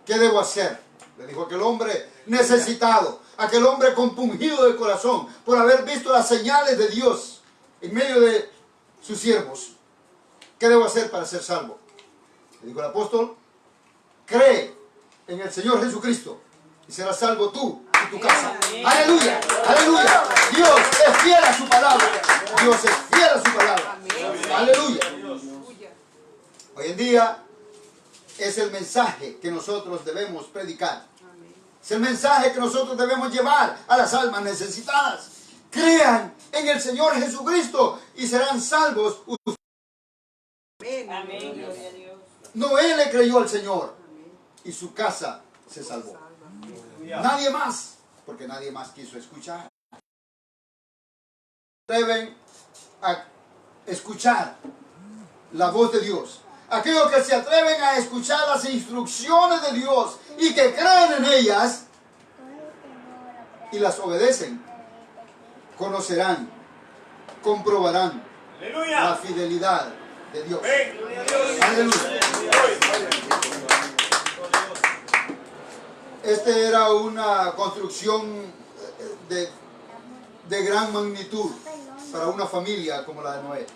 ¿Qué debo hacer? Le dijo aquel hombre necesitado, aquel hombre compungido de corazón por haber visto las señales de Dios en medio de sus siervos. ¿Qué debo hacer para ser salvo? Le dijo el apóstol, cree en el Señor Jesucristo y serás salvo tú y tu casa. Aleluya, aleluya. Dios es fiel a su palabra. Dios es fiel a su palabra. Aleluya. Hoy en día es el mensaje que nosotros debemos predicar. Es el mensaje que nosotros debemos llevar a las almas necesitadas. Crean en el Señor Jesucristo y serán salvos. Amén. Gloria a Dios. Noé le creyó al Señor y su casa se salvó. Nadie más, porque nadie más quiso escuchar. Deben a escuchar la voz de Dios. Aquellos que se atreven a escuchar las instrucciones de Dios y que creen en ellas y las obedecen, conocerán, comprobarán la fidelidad de Dios. Aleluya. Este era una construcción de gran magnitud para una familia como la de Noé.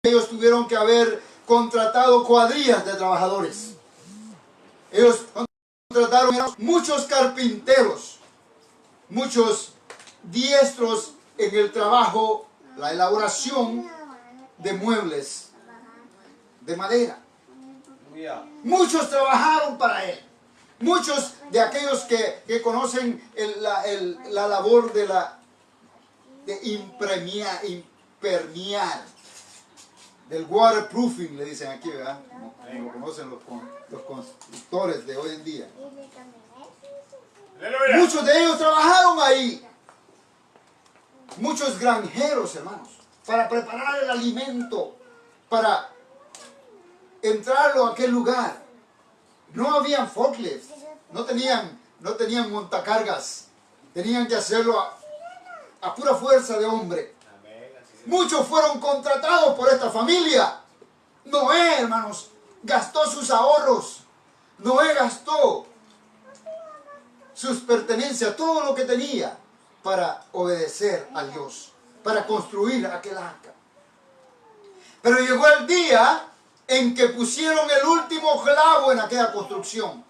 Ellos tuvieron que haber contratado cuadrillas de trabajadores. Ellos contrataron muchos carpinteros, muchos diestros en el trabajo, la elaboración de muebles de madera. Muchos trabajaron para él. Muchos de aquellos que conocen la labor de impermear, del waterproofing, le dicen aquí, ¿verdad? Como lo conocen los constructores de hoy en día. Muchos de ellos trabajaron ahí. Muchos granjeros, hermanos, para preparar el alimento, para entrarlo a aquel lugar. No habían forklifts, no tenían montacargas, tenían que hacerlo a pura fuerza de hombre. Muchos fueron contratados por esta familia. Noé, hermanos, gastó sus ahorros. Noé gastó sus pertenencias, todo lo que tenía, para obedecer a Dios, para construir aquel arca. Pero llegó el día en que pusieron el último clavo en aquella construcción.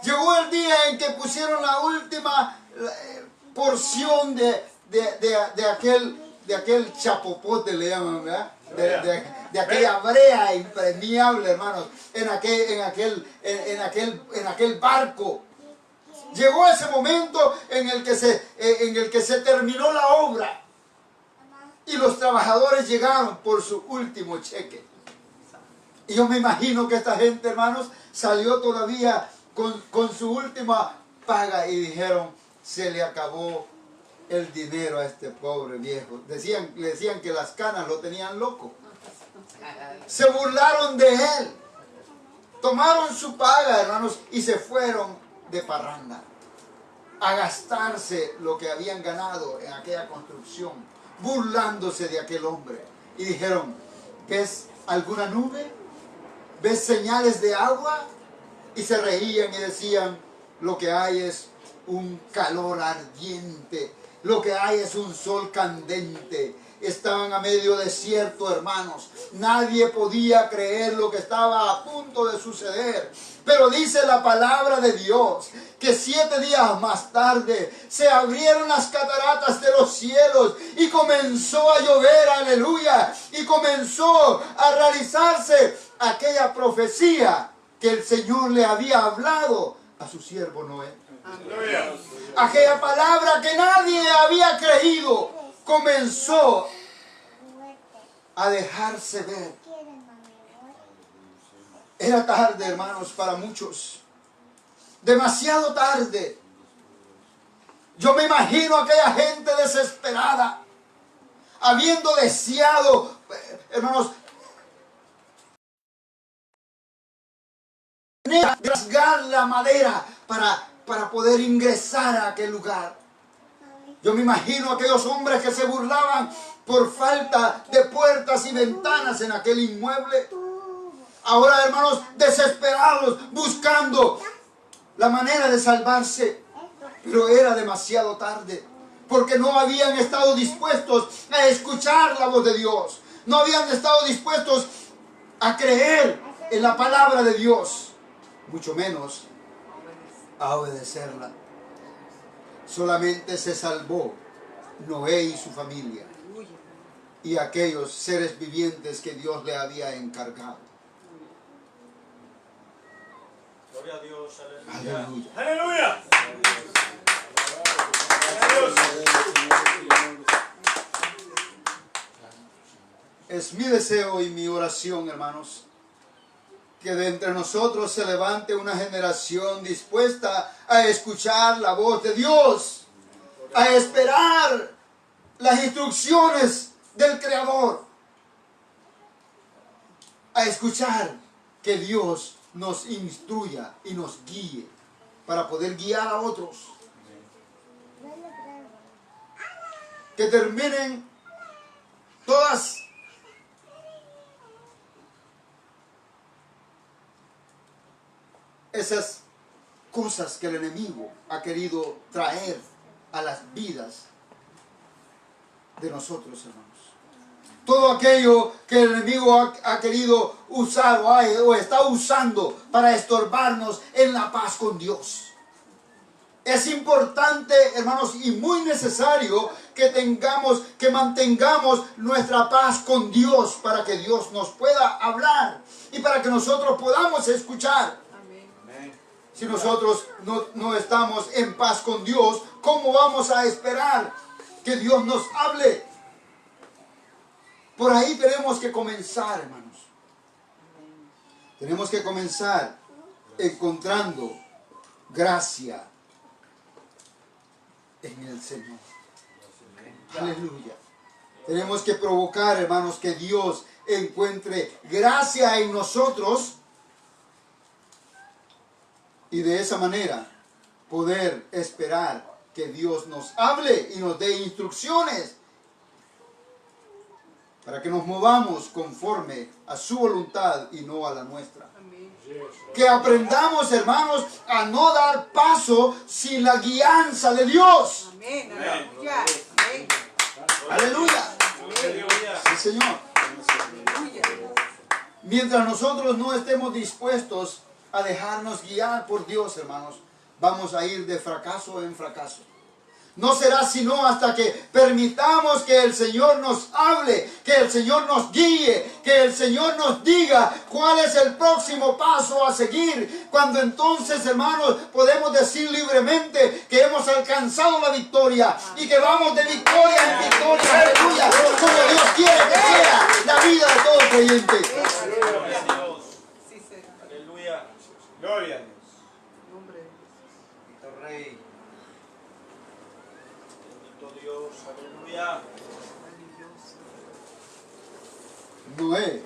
Llegó el día en que pusieron la última porción de aquel chapopote, le llaman, ¿verdad? De aquella brea impermeable, hermanos, en aquel barco. Llegó ese momento en el que se terminó la obra y los trabajadores llegaron por su último cheque. Y yo me imagino que esta gente, hermanos, salió todavía con su última paga y dijeron, se le acabó el dinero a este pobre viejo. Le decían que las canas lo tenían loco. Se burlaron de él. Tomaron su paga, hermanos, y se fueron de parranda a gastarse lo que habían ganado en aquella construcción, burlándose de aquel hombre. Y dijeron, ¿ves alguna nube? ¿Ves señales de agua? Y se reían y decían, lo que hay es un calor ardiente, lo que hay es un sol candente. Estaban a medio desierto, hermanos. Nadie podía creer lo que estaba a punto de suceder. Pero dice la palabra de Dios que 7 días más tarde se abrieron las cataratas de los cielos y comenzó a llover, aleluya. Y comenzó a realizarse aquella profecía que el Señor le había hablado a su siervo Noé. Aleluya. Aquella palabra que nadie había creído comenzó a dejarse ver. Era tarde, hermanos, para muchos. Demasiado tarde. Yo me imagino a aquella gente desesperada, habiendo deseado, hermanos, rasgar la madera para poder ingresar a aquel lugar. Yo me imagino a aquellos hombres que se burlaban por falta de puertas y ventanas en aquel inmueble. Ahora, hermanos, desesperados, buscando la manera de salvarse. Pero era demasiado tarde, porque no habían estado dispuestos a escuchar la voz de Dios. No habían estado dispuestos a creer en la palabra de Dios, mucho menos a obedecerla. Solamente se salvó Noé y su familia y aquellos seres vivientes que Dios le había encargado. Gloria a Dios. Aleluya. Aleluya. Aleluya. Es mi deseo y mi oración, hermanos, que de entre nosotros se levante una generación dispuesta a escuchar la voz de Dios, a esperar las instrucciones del Creador, a escuchar que Dios nos instruya y nos guíe para poder guiar a otros. Que terminen todas esas cosas que el enemigo ha querido traer a las vidas de nosotros, hermanos. Todo aquello que el enemigo ha querido usar o está usando para estorbarnos en la paz con Dios. Es importante, hermanos, y muy necesario que mantengamos nuestra paz con Dios para que Dios nos pueda hablar y para que nosotros podamos escuchar. Si nosotros no estamos en paz con Dios, ¿cómo vamos a esperar que Dios nos hable? Por ahí tenemos que comenzar, hermanos. Tenemos que comenzar encontrando gracia en el Señor. Aleluya. Tenemos que provocar, hermanos, que Dios encuentre gracia en nosotros y de esa manera poder esperar que Dios nos hable y nos dé instrucciones para que nos movamos conforme a su voluntad y no a la nuestra. Que aprendamos, hermanos, a no dar paso sin la guianza de Dios. Amén. Aleluya. Amén. Aleluya. Sí, Señor. Mientras nosotros no estemos dispuestos a dejarnos guiar por Dios, hermanos, vamos a ir de fracaso en fracaso. No será sino hasta que permitamos que el Señor nos hable, que el Señor nos guíe, que el Señor nos diga cuál es el próximo paso a seguir. Cuando entonces, hermanos, podemos decir libremente que hemos alcanzado la victoria y que vamos de victoria en victoria, aleluya, como Dios quiere que sea la vida de todo creyente. Gloria a Dios. Sí, Señor. Aleluya. Gloria a Dios. Nombre de Bendito Rey. Bendito Dios. Aleluya. Noé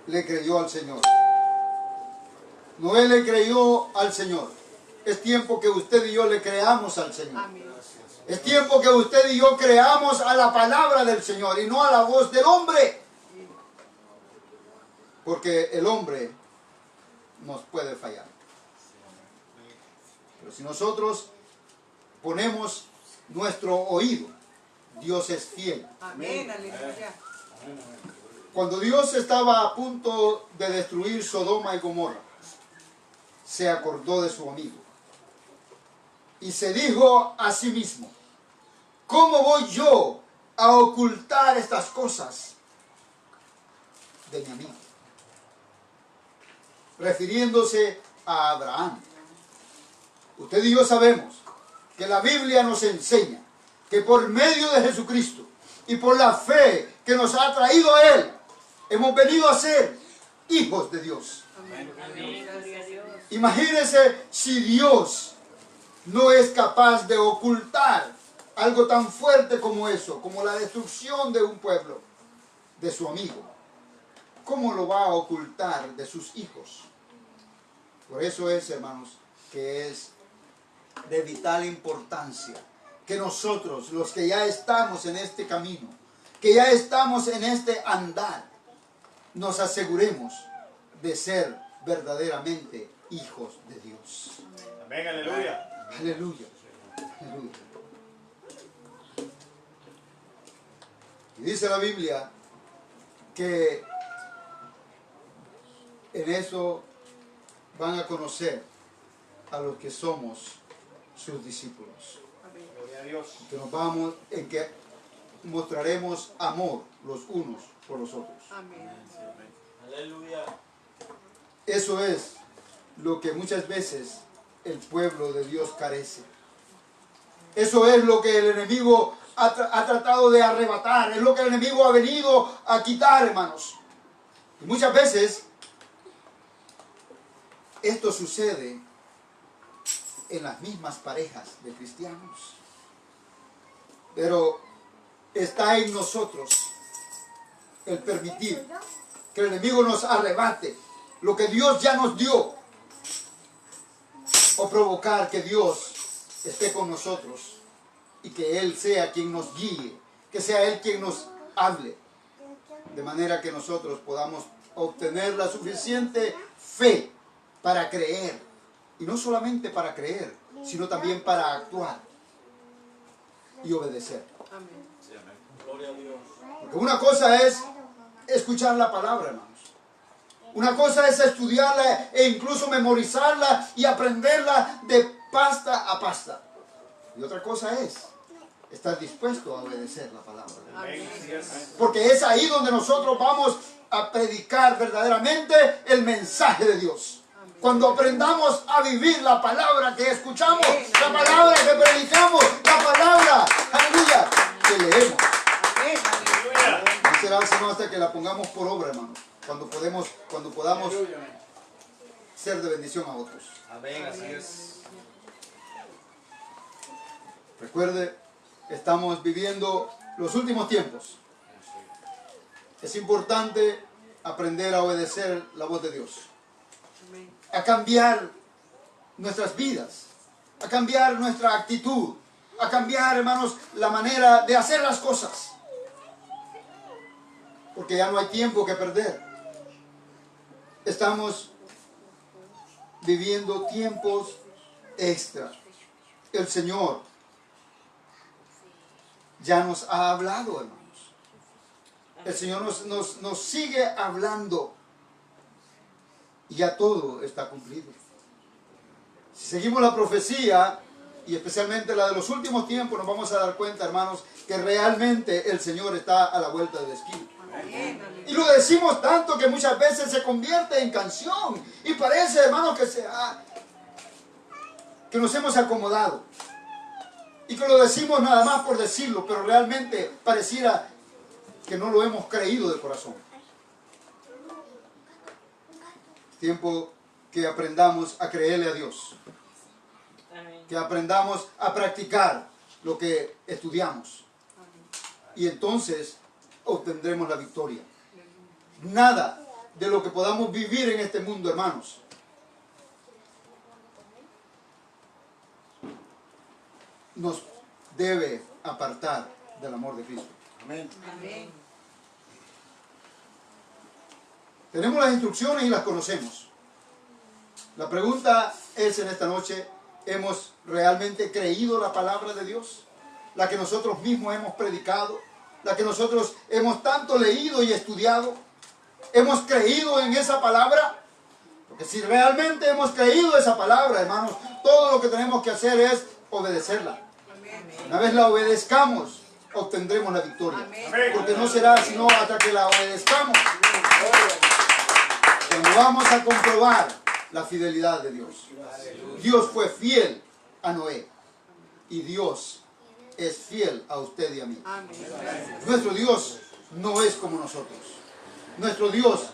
le creyó al Señor. Noé le creyó al Señor. Es tiempo que usted y yo le creamos al Señor. Amén. Es tiempo que usted y yo creamos a la palabra del Señor y no a la voz del hombre. Porque el hombre nos puede fallar. Pero si nosotros ponemos nuestro oído, Dios es fiel. Amén. Aleluya. Cuando Dios estaba a punto de destruir Sodoma y Gomorra, se acordó de su amigo. Y se dijo a sí mismo, ¿cómo voy yo a ocultar estas cosas de mi amigo? refiriéndose a Abraham. Usted y yo sabemos que la Biblia nos enseña que por medio de Jesucristo y por la fe que nos ha traído a Él, hemos venido a ser hijos de Dios. Imagínense si Dios no es capaz de ocultar algo tan fuerte como eso, como la destrucción de un pueblo, de su amigo. ¿Cómo lo va a ocultar de sus hijos? Por eso es, hermanos, que es de vital importancia que nosotros, los que ya estamos en este camino, que ya estamos en este andar, nos aseguremos de ser verdaderamente hijos de Dios. Amén, aleluya. Aleluya. Aleluya. Y dice la Biblia que en eso van a conocer a los que somos sus discípulos. Gloria a Dios. Que nos vamos, en que mostraremos amor los unos por los otros. Amén. Aleluya. Eso es lo que muchas veces el pueblo de Dios carece. Eso es lo que el enemigo ha tratado de arrebatar. Es lo que el enemigo ha venido a quitar, hermanos. Y muchas veces esto sucede en las mismas parejas de cristianos. Pero está en nosotros el permitir que el enemigo nos arrebate lo que Dios ya nos dio, o provocar que Dios esté con nosotros y que Él sea quien nos guíe, que sea Él quien nos hable, de manera que nosotros podamos obtener la suficiente fe para creer, y no solamente para creer, sino también para actuar y obedecer. Amén. Gloria a Dios. Porque una cosa es escuchar la palabra, hermanos. Una cosa es estudiarla e incluso memorizarla y aprenderla de pasta a pasta. Y otra cosa es estar dispuesto a obedecer la palabra. Amén. Porque es ahí donde nosotros vamos a predicar verdaderamente el mensaje de Dios. Cuando aprendamos a vivir la palabra que escuchamos, la palabra que predicamos, la palabra, aleluya, que leemos. Aleluya. No será sino hasta que la pongamos por obra, hermano. Cuando podamos ser de bendición a otros. Amén, así es. Recuerde, estamos viviendo los últimos tiempos. Es importante aprender a obedecer la voz de Dios. A cambiar nuestras vidas. A cambiar nuestra actitud. A cambiar, hermanos, la manera de hacer las cosas. Porque ya no hay tiempo que perder. Estamos viviendo tiempos extra. El Señor ya nos ha hablado, hermanos. El Señor nos sigue hablando. Y ya todo está cumplido. Si seguimos la profecía, y especialmente la de los últimos tiempos, nos vamos a dar cuenta, hermanos, que realmente el Señor está a la vuelta de la esquina. Y lo decimos tanto que muchas veces se convierte en canción. Y parece, hermanos, que nos hemos acomodado. Y que lo decimos nada más por decirlo, pero realmente pareciera que no lo hemos creído de corazón. Tiempo que aprendamos a creerle a Dios. Que aprendamos a practicar lo que estudiamos. Y entonces obtendremos la victoria. Nada de lo que podamos vivir en este mundo, hermanos, nos debe apartar del amor de Cristo. Amén. Amén. Tenemos las instrucciones y las conocemos. La pregunta es en esta noche, ¿hemos realmente creído la palabra de Dios? La que nosotros mismos hemos predicado, la que nosotros hemos tanto leído y estudiado. ¿Hemos creído en esa palabra? Porque si realmente hemos creído esa palabra, hermanos, todo lo que tenemos que hacer es obedecerla. Una vez la obedezcamos, obtendremos la victoria. Porque no será sino hasta que la obedezcamos. Cuando vamos a comprobar la fidelidad de Dios. Dios fue fiel a Noé. Y Dios es fiel a usted y a mí. Amén. Nuestro Dios no es como nosotros. Nuestro Dios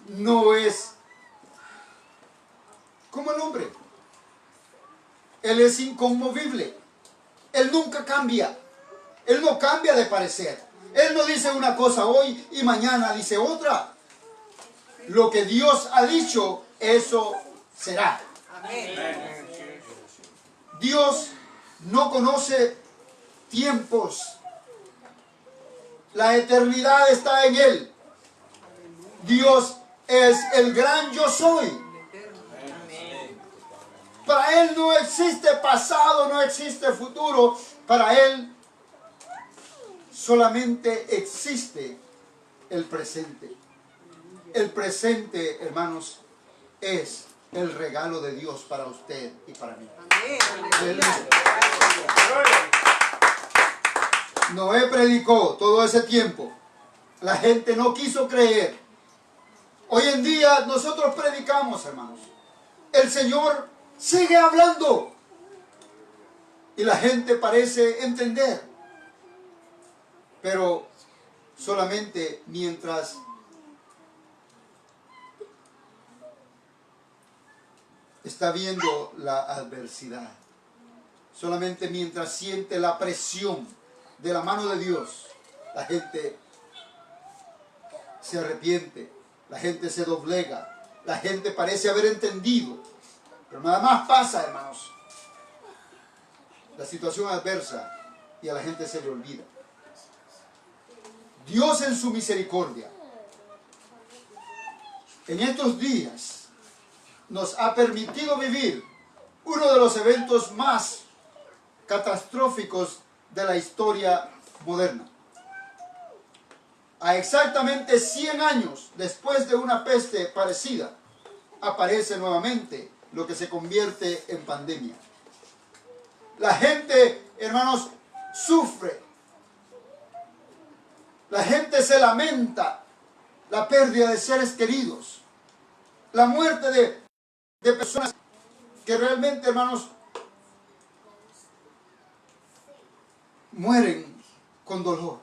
no es como el hombre. Él es inconmovible. Él nunca cambia. Él no cambia de parecer. Él no dice una cosa hoy y mañana dice otra. Lo que Dios ha dicho, eso será. Amén. Dios no conoce tiempos. La eternidad está en Él. Dios es el gran yo soy. Para Él no existe pasado, no existe futuro. Para Él solamente existe el presente. El presente, hermanos, es el regalo de Dios para usted y para mí. Amén. Aleluya. Noé predicó todo ese tiempo. La gente no quiso creer. Hoy en día nosotros predicamos, hermanos. El Señor sigue hablando. Y la gente parece entender. Pero solamente mientras está viendo la adversidad. Solamente mientras siente la presión de la mano de Dios, la gente se arrepiente, la gente se doblega, la gente parece haber entendido. Pero nada más pasa, hermanos, la situación adversa y a la gente se le olvida. Dios en su misericordia, en estos días, nos ha permitido vivir uno de los eventos más catastróficos de la historia moderna. A exactamente 100 años después de una peste parecida, aparece nuevamente lo que se convierte en pandemia. La gente, hermanos, sufre. La gente se lamenta la pérdida de seres queridos, la muerte de personas que realmente, hermanos, mueren con dolor.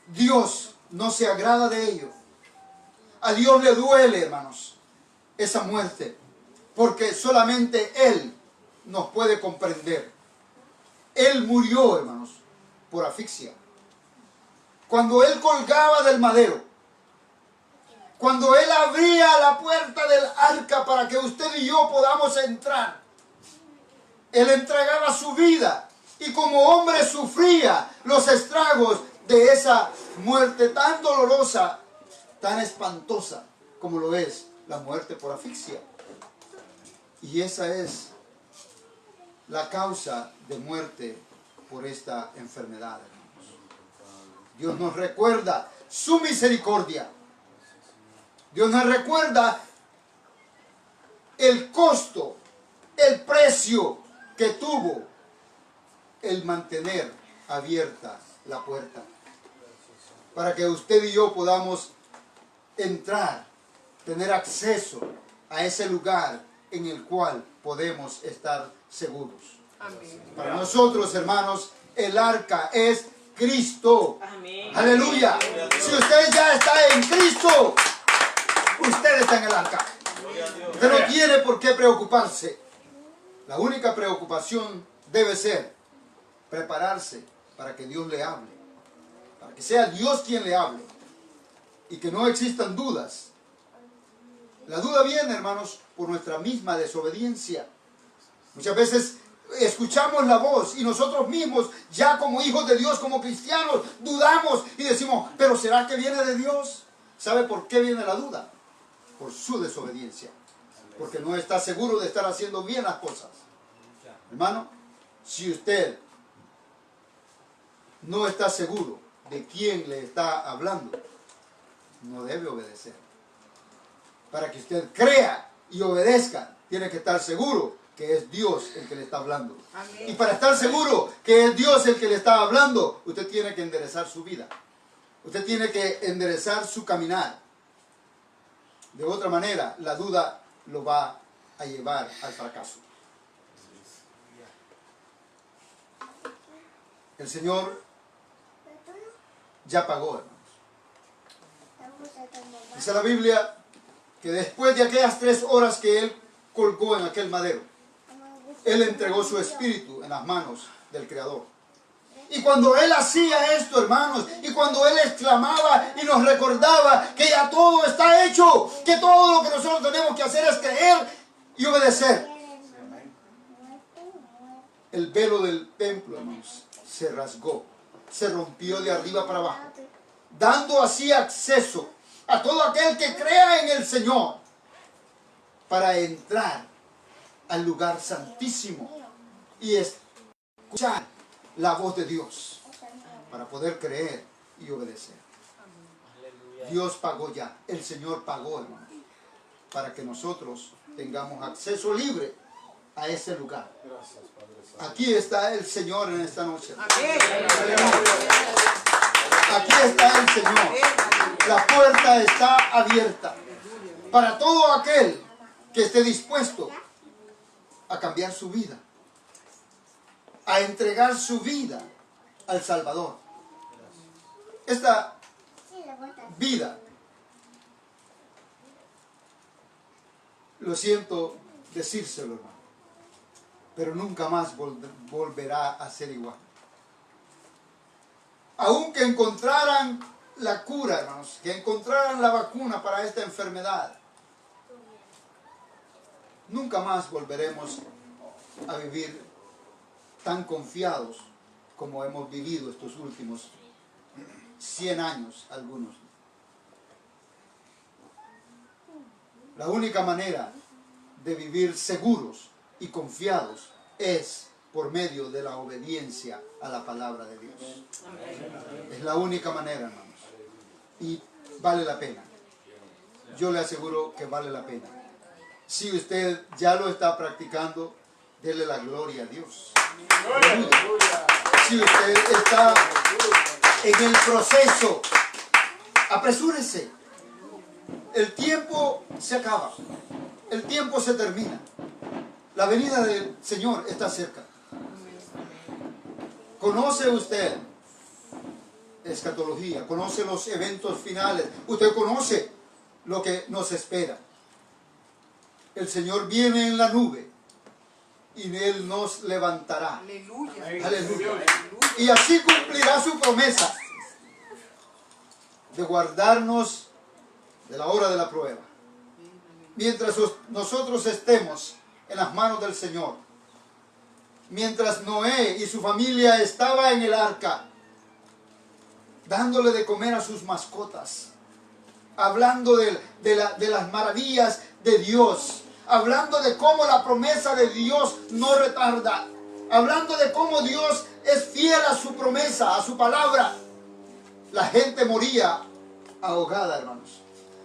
Dios no se agrada de ello. A Dios le duele, hermanos, esa muerte, porque solamente Él nos puede comprender. Él murió, hermanos, por asfixia. Cuando Él colgaba del madero, cuando Él abría la puerta del arca para que usted y yo podamos entrar, Él entregaba su vida y como hombre sufría los estragos de esa muerte tan dolorosa, tan espantosa como lo es la muerte por asfixia. Y esa es la causa de muerte por esta enfermedad, hermanos. Dios nos recuerda su misericordia. Dios nos recuerda el costo, el precio que tuvo el mantener abierta la puerta para que usted y yo podamos entrar, tener acceso a ese lugar en el cual podemos estar seguros. Amén. Para nosotros, hermanos, el arca es Cristo. Amén. Aleluya. Si usted ya está en Cristo, usted está en el arca. Usted no tiene por qué preocuparse. La única preocupación debe ser prepararse para que Dios le hable. Para que sea Dios quien le hable. Y que no existan dudas. La duda viene, hermanos, por nuestra misma desobediencia. Muchas veces escuchamos la voz y nosotros mismos, ya como hijos de Dios, como cristianos, dudamos y decimos, ¿pero será que viene de Dios? ¿Sabe por qué viene la duda? Por su desobediencia. Porque no está seguro de estar haciendo bien las cosas. Hermano, si usted no está seguro de quién le está hablando, no debe obedecer. Para que usted crea y obedezca, tiene que estar seguro que es Dios el que le está hablando. Amén. Y para estar seguro que es Dios el que le está hablando, usted tiene que enderezar su vida. Usted tiene que enderezar su caminar. De otra manera, la duda lo va a llevar al fracaso. El Señor ya pagó, hermanos. Dice la Biblia que después de aquellas 3 horas que Él colgó en aquel madero, Él entregó su espíritu en las manos del Creador. Y cuando Él hacía esto, hermanos, y cuando Él exclamaba y nos recordaba que ya todo está hecho, que todo lo que nosotros tenemos que hacer es creer y obedecer, el velo del templo, hermanos, se rasgó, se rompió de arriba para abajo, dando así acceso a todo aquel que crea en el Señor para entrar al lugar santísimo y escuchar la voz de Dios para poder creer y obedecer. Dios pagó ya, el Señor pagó, hermano, para que nosotros tengamos acceso libre a ese lugar. Aquí está el Señor en esta noche. Aquí está el Señor. La puerta está abierta para todo aquel que esté dispuesto a cambiar su vida, a entregar su vida al Salvador. Esta vida, lo siento decírselo, hermano, pero nunca más volverá a ser igual. Aunque encontraran la cura, hermanos, que encontraran la vacuna para esta enfermedad, nunca más volveremos a vivir tan confiados como hemos vivido estos últimos 100 años algunos. La única manera de vivir seguros y confiados es por medio de la obediencia a la palabra de Dios. Es la única manera, hermanos. Y vale la pena. Yo le aseguro que vale la pena. Si usted ya lo está practicando, dele la gloria a Dios. Si usted está en el proceso, apresúrese. El tiempo se acaba. El tiempo se termina. La venida del Señor está cerca. ¿Conoce usted escatología? ¿Conoce los eventos finales? ¿Usted conoce lo que nos espera? El Señor viene en la nube y Él nos levantará. Aleluya. Aleluya. Y así cumplirá su promesa de guardarnos de la hora de la prueba. Mientras nosotros estemos en las manos del Señor, mientras Noé y su familia estaba en el arca, dándole de comer a sus mascotas, hablando de las maravillas de Dios, hablando de cómo la promesa de Dios no retarda, hablando de cómo Dios es fiel a su promesa, a su palabra, la gente moría ahogada, hermanos.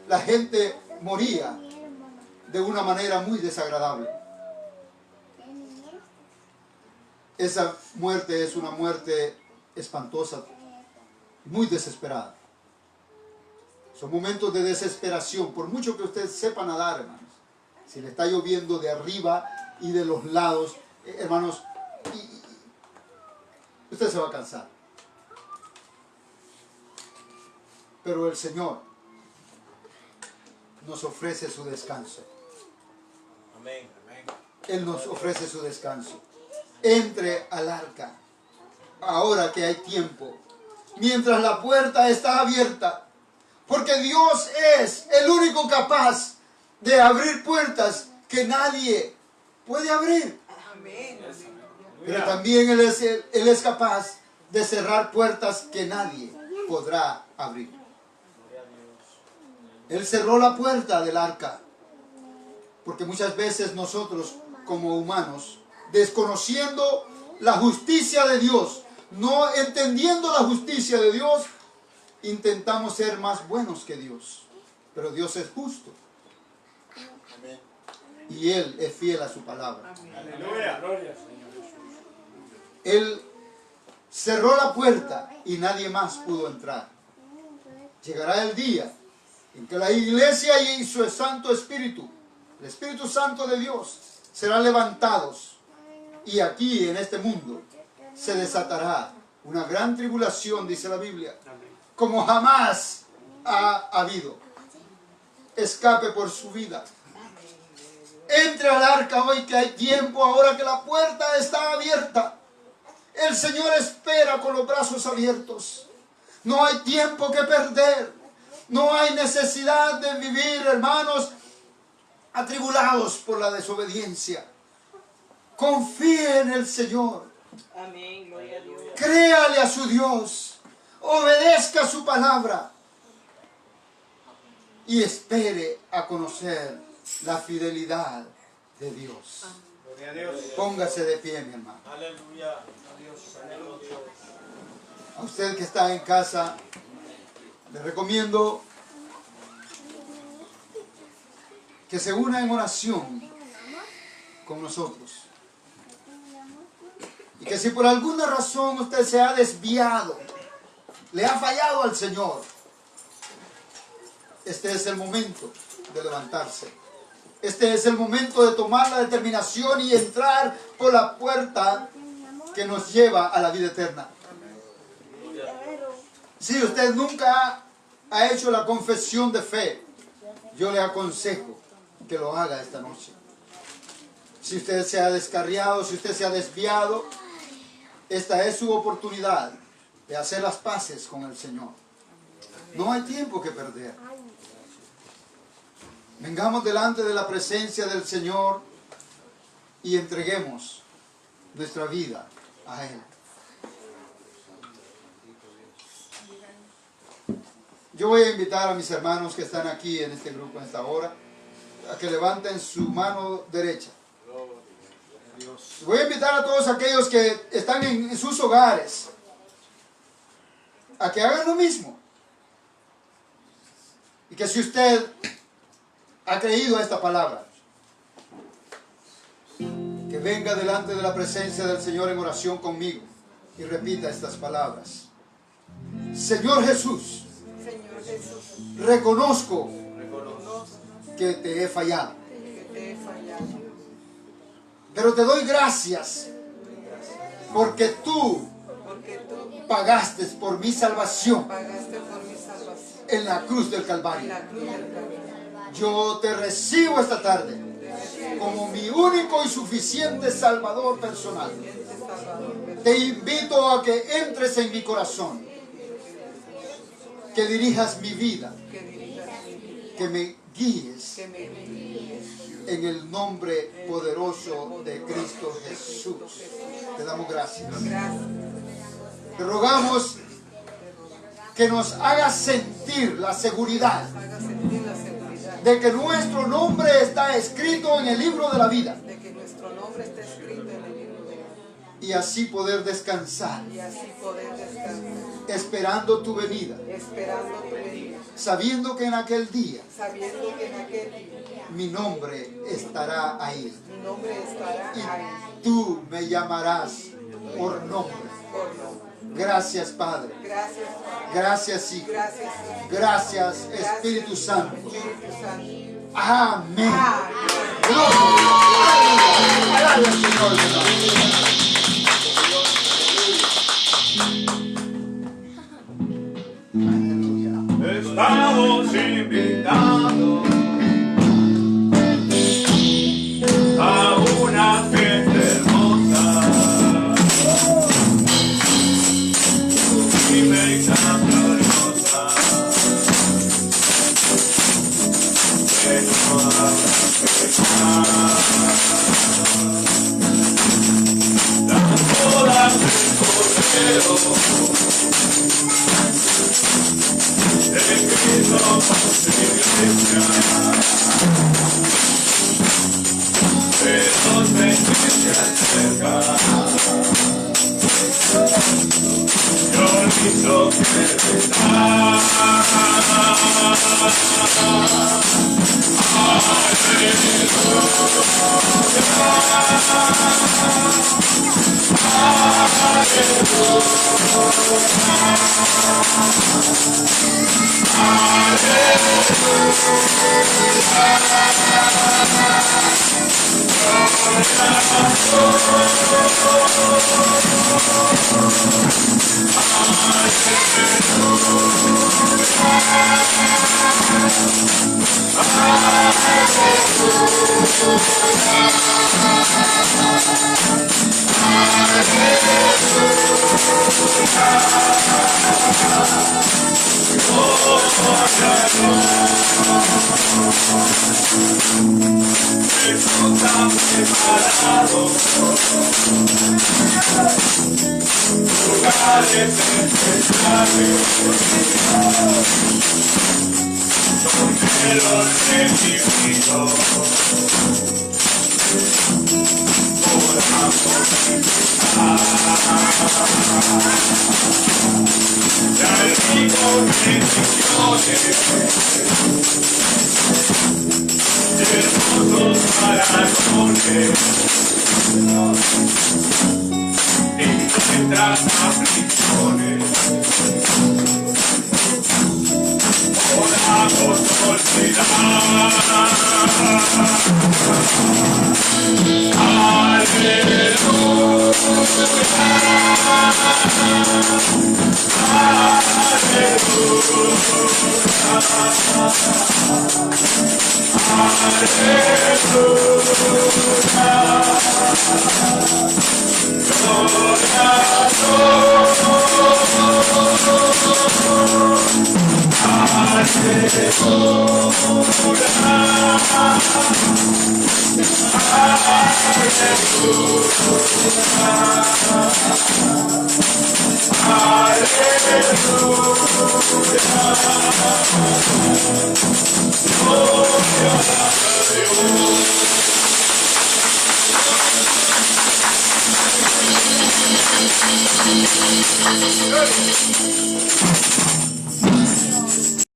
La gente moría de una manera muy desagradable. Esa muerte es una muerte espantosa, muy desesperada. Son momentos de desesperación, por mucho que usted sepa nadar, hermanos. Si le está lloviendo de arriba y de los lados, hermanos, usted se va a cansar. Pero el Señor nos ofrece su descanso. Amén. Él nos ofrece su descanso. Entre al arca, ahora que hay tiempo, mientras la puerta está abierta, porque Dios es el único capaz de abrir puertas que nadie puede abrir. Amén. Pero también Él es capaz de cerrar puertas que nadie podrá abrir. Él cerró la puerta del arca, porque muchas veces nosotros como humanos, desconociendo la justicia de Dios, no entendiendo la justicia de Dios, intentamos ser más buenos que Dios. Pero Dios es justo. Y Él es fiel a su palabra. Aleluya. Él cerró la puerta y nadie más pudo entrar. Llegará el día en que la iglesia y su Santo Espíritu, el Espíritu Santo de Dios, serán levantados. Y aquí en este mundo se desatará una gran tribulación, dice la Biblia, como jamás ha habido. Escape por su vida. Entre al arca hoy que hay tiempo, ahora que la puerta está abierta. El Señor espera con los brazos abiertos. No hay tiempo que perder. No hay necesidad de vivir, hermanos, atribulados por la desobediencia. Confíe en el Señor. Amén, gloria a Dios. Créale a su Dios. Obedezca su palabra. Y espere a conocer la fidelidad de Dios. Gloria a Dios. Póngase de pie, mi hermano. Aleluya. Aleluya. A usted que está en casa, le recomiendo que se una en oración con nosotros. Y que si por alguna razón usted se ha desviado, le ha fallado al Señor, este es el momento de levantarse. Este es el momento de tomar la determinación y entrar por la puerta que nos lleva a la vida eterna. Si usted nunca ha hecho la confesión de fe, yo le aconsejo que lo haga esta noche. Si usted se ha descarriado, si usted se ha desviado, esta es su oportunidad de hacer las paces con el Señor. No hay tiempo que perder. Vengamos delante de la presencia del Señor y entreguemos nuestra vida a Él. Yo voy a invitar a mis hermanos que están aquí en este grupo en esta hora a que levanten su mano derecha. Voy a invitar a todos aquellos que están en sus hogares a que hagan lo mismo. Y que si usted ha creído a esta palabra, que venga delante de la presencia del Señor en oración conmigo y repita estas palabras. Señor Jesús, reconozco que te he fallado, pero te doy gracias porque tú pagaste por mi salvación en la cruz del Calvario. Yo te recibo esta tarde como mi único y suficiente Salvador personal. Te invito a que entres en mi corazón, que dirijas mi vida, que me guíes en el nombre poderoso de Cristo Jesús. Te damos gracias. Te rogamos que nos hagas sentir la seguridad de que nuestro nombre está escrito en el libro de la vida. Y así poder descansar, esperando tu venida, sabiendo que en aquel día mi nombre estará ahí. Y tú me llamarás por nombre. Gracias, Padre. Gracias, Hijo. Gracias, Espíritu Santo. Amén. Gloria al Señor. Estamos invitados a una fiesta hermosa. Y me encanta gloriosa, que no habrá pecado. Las bodas del Cordero de Cristo por su iglesia, pero se acerca. Yo listo que está. Aleluya. Jesús ha preparado lugares especiales donde los redimidos podamos disfrutar de ricos bendiciones, de hermosos galardones en nuestras aflicciones. Podamos olvidar. Gloria.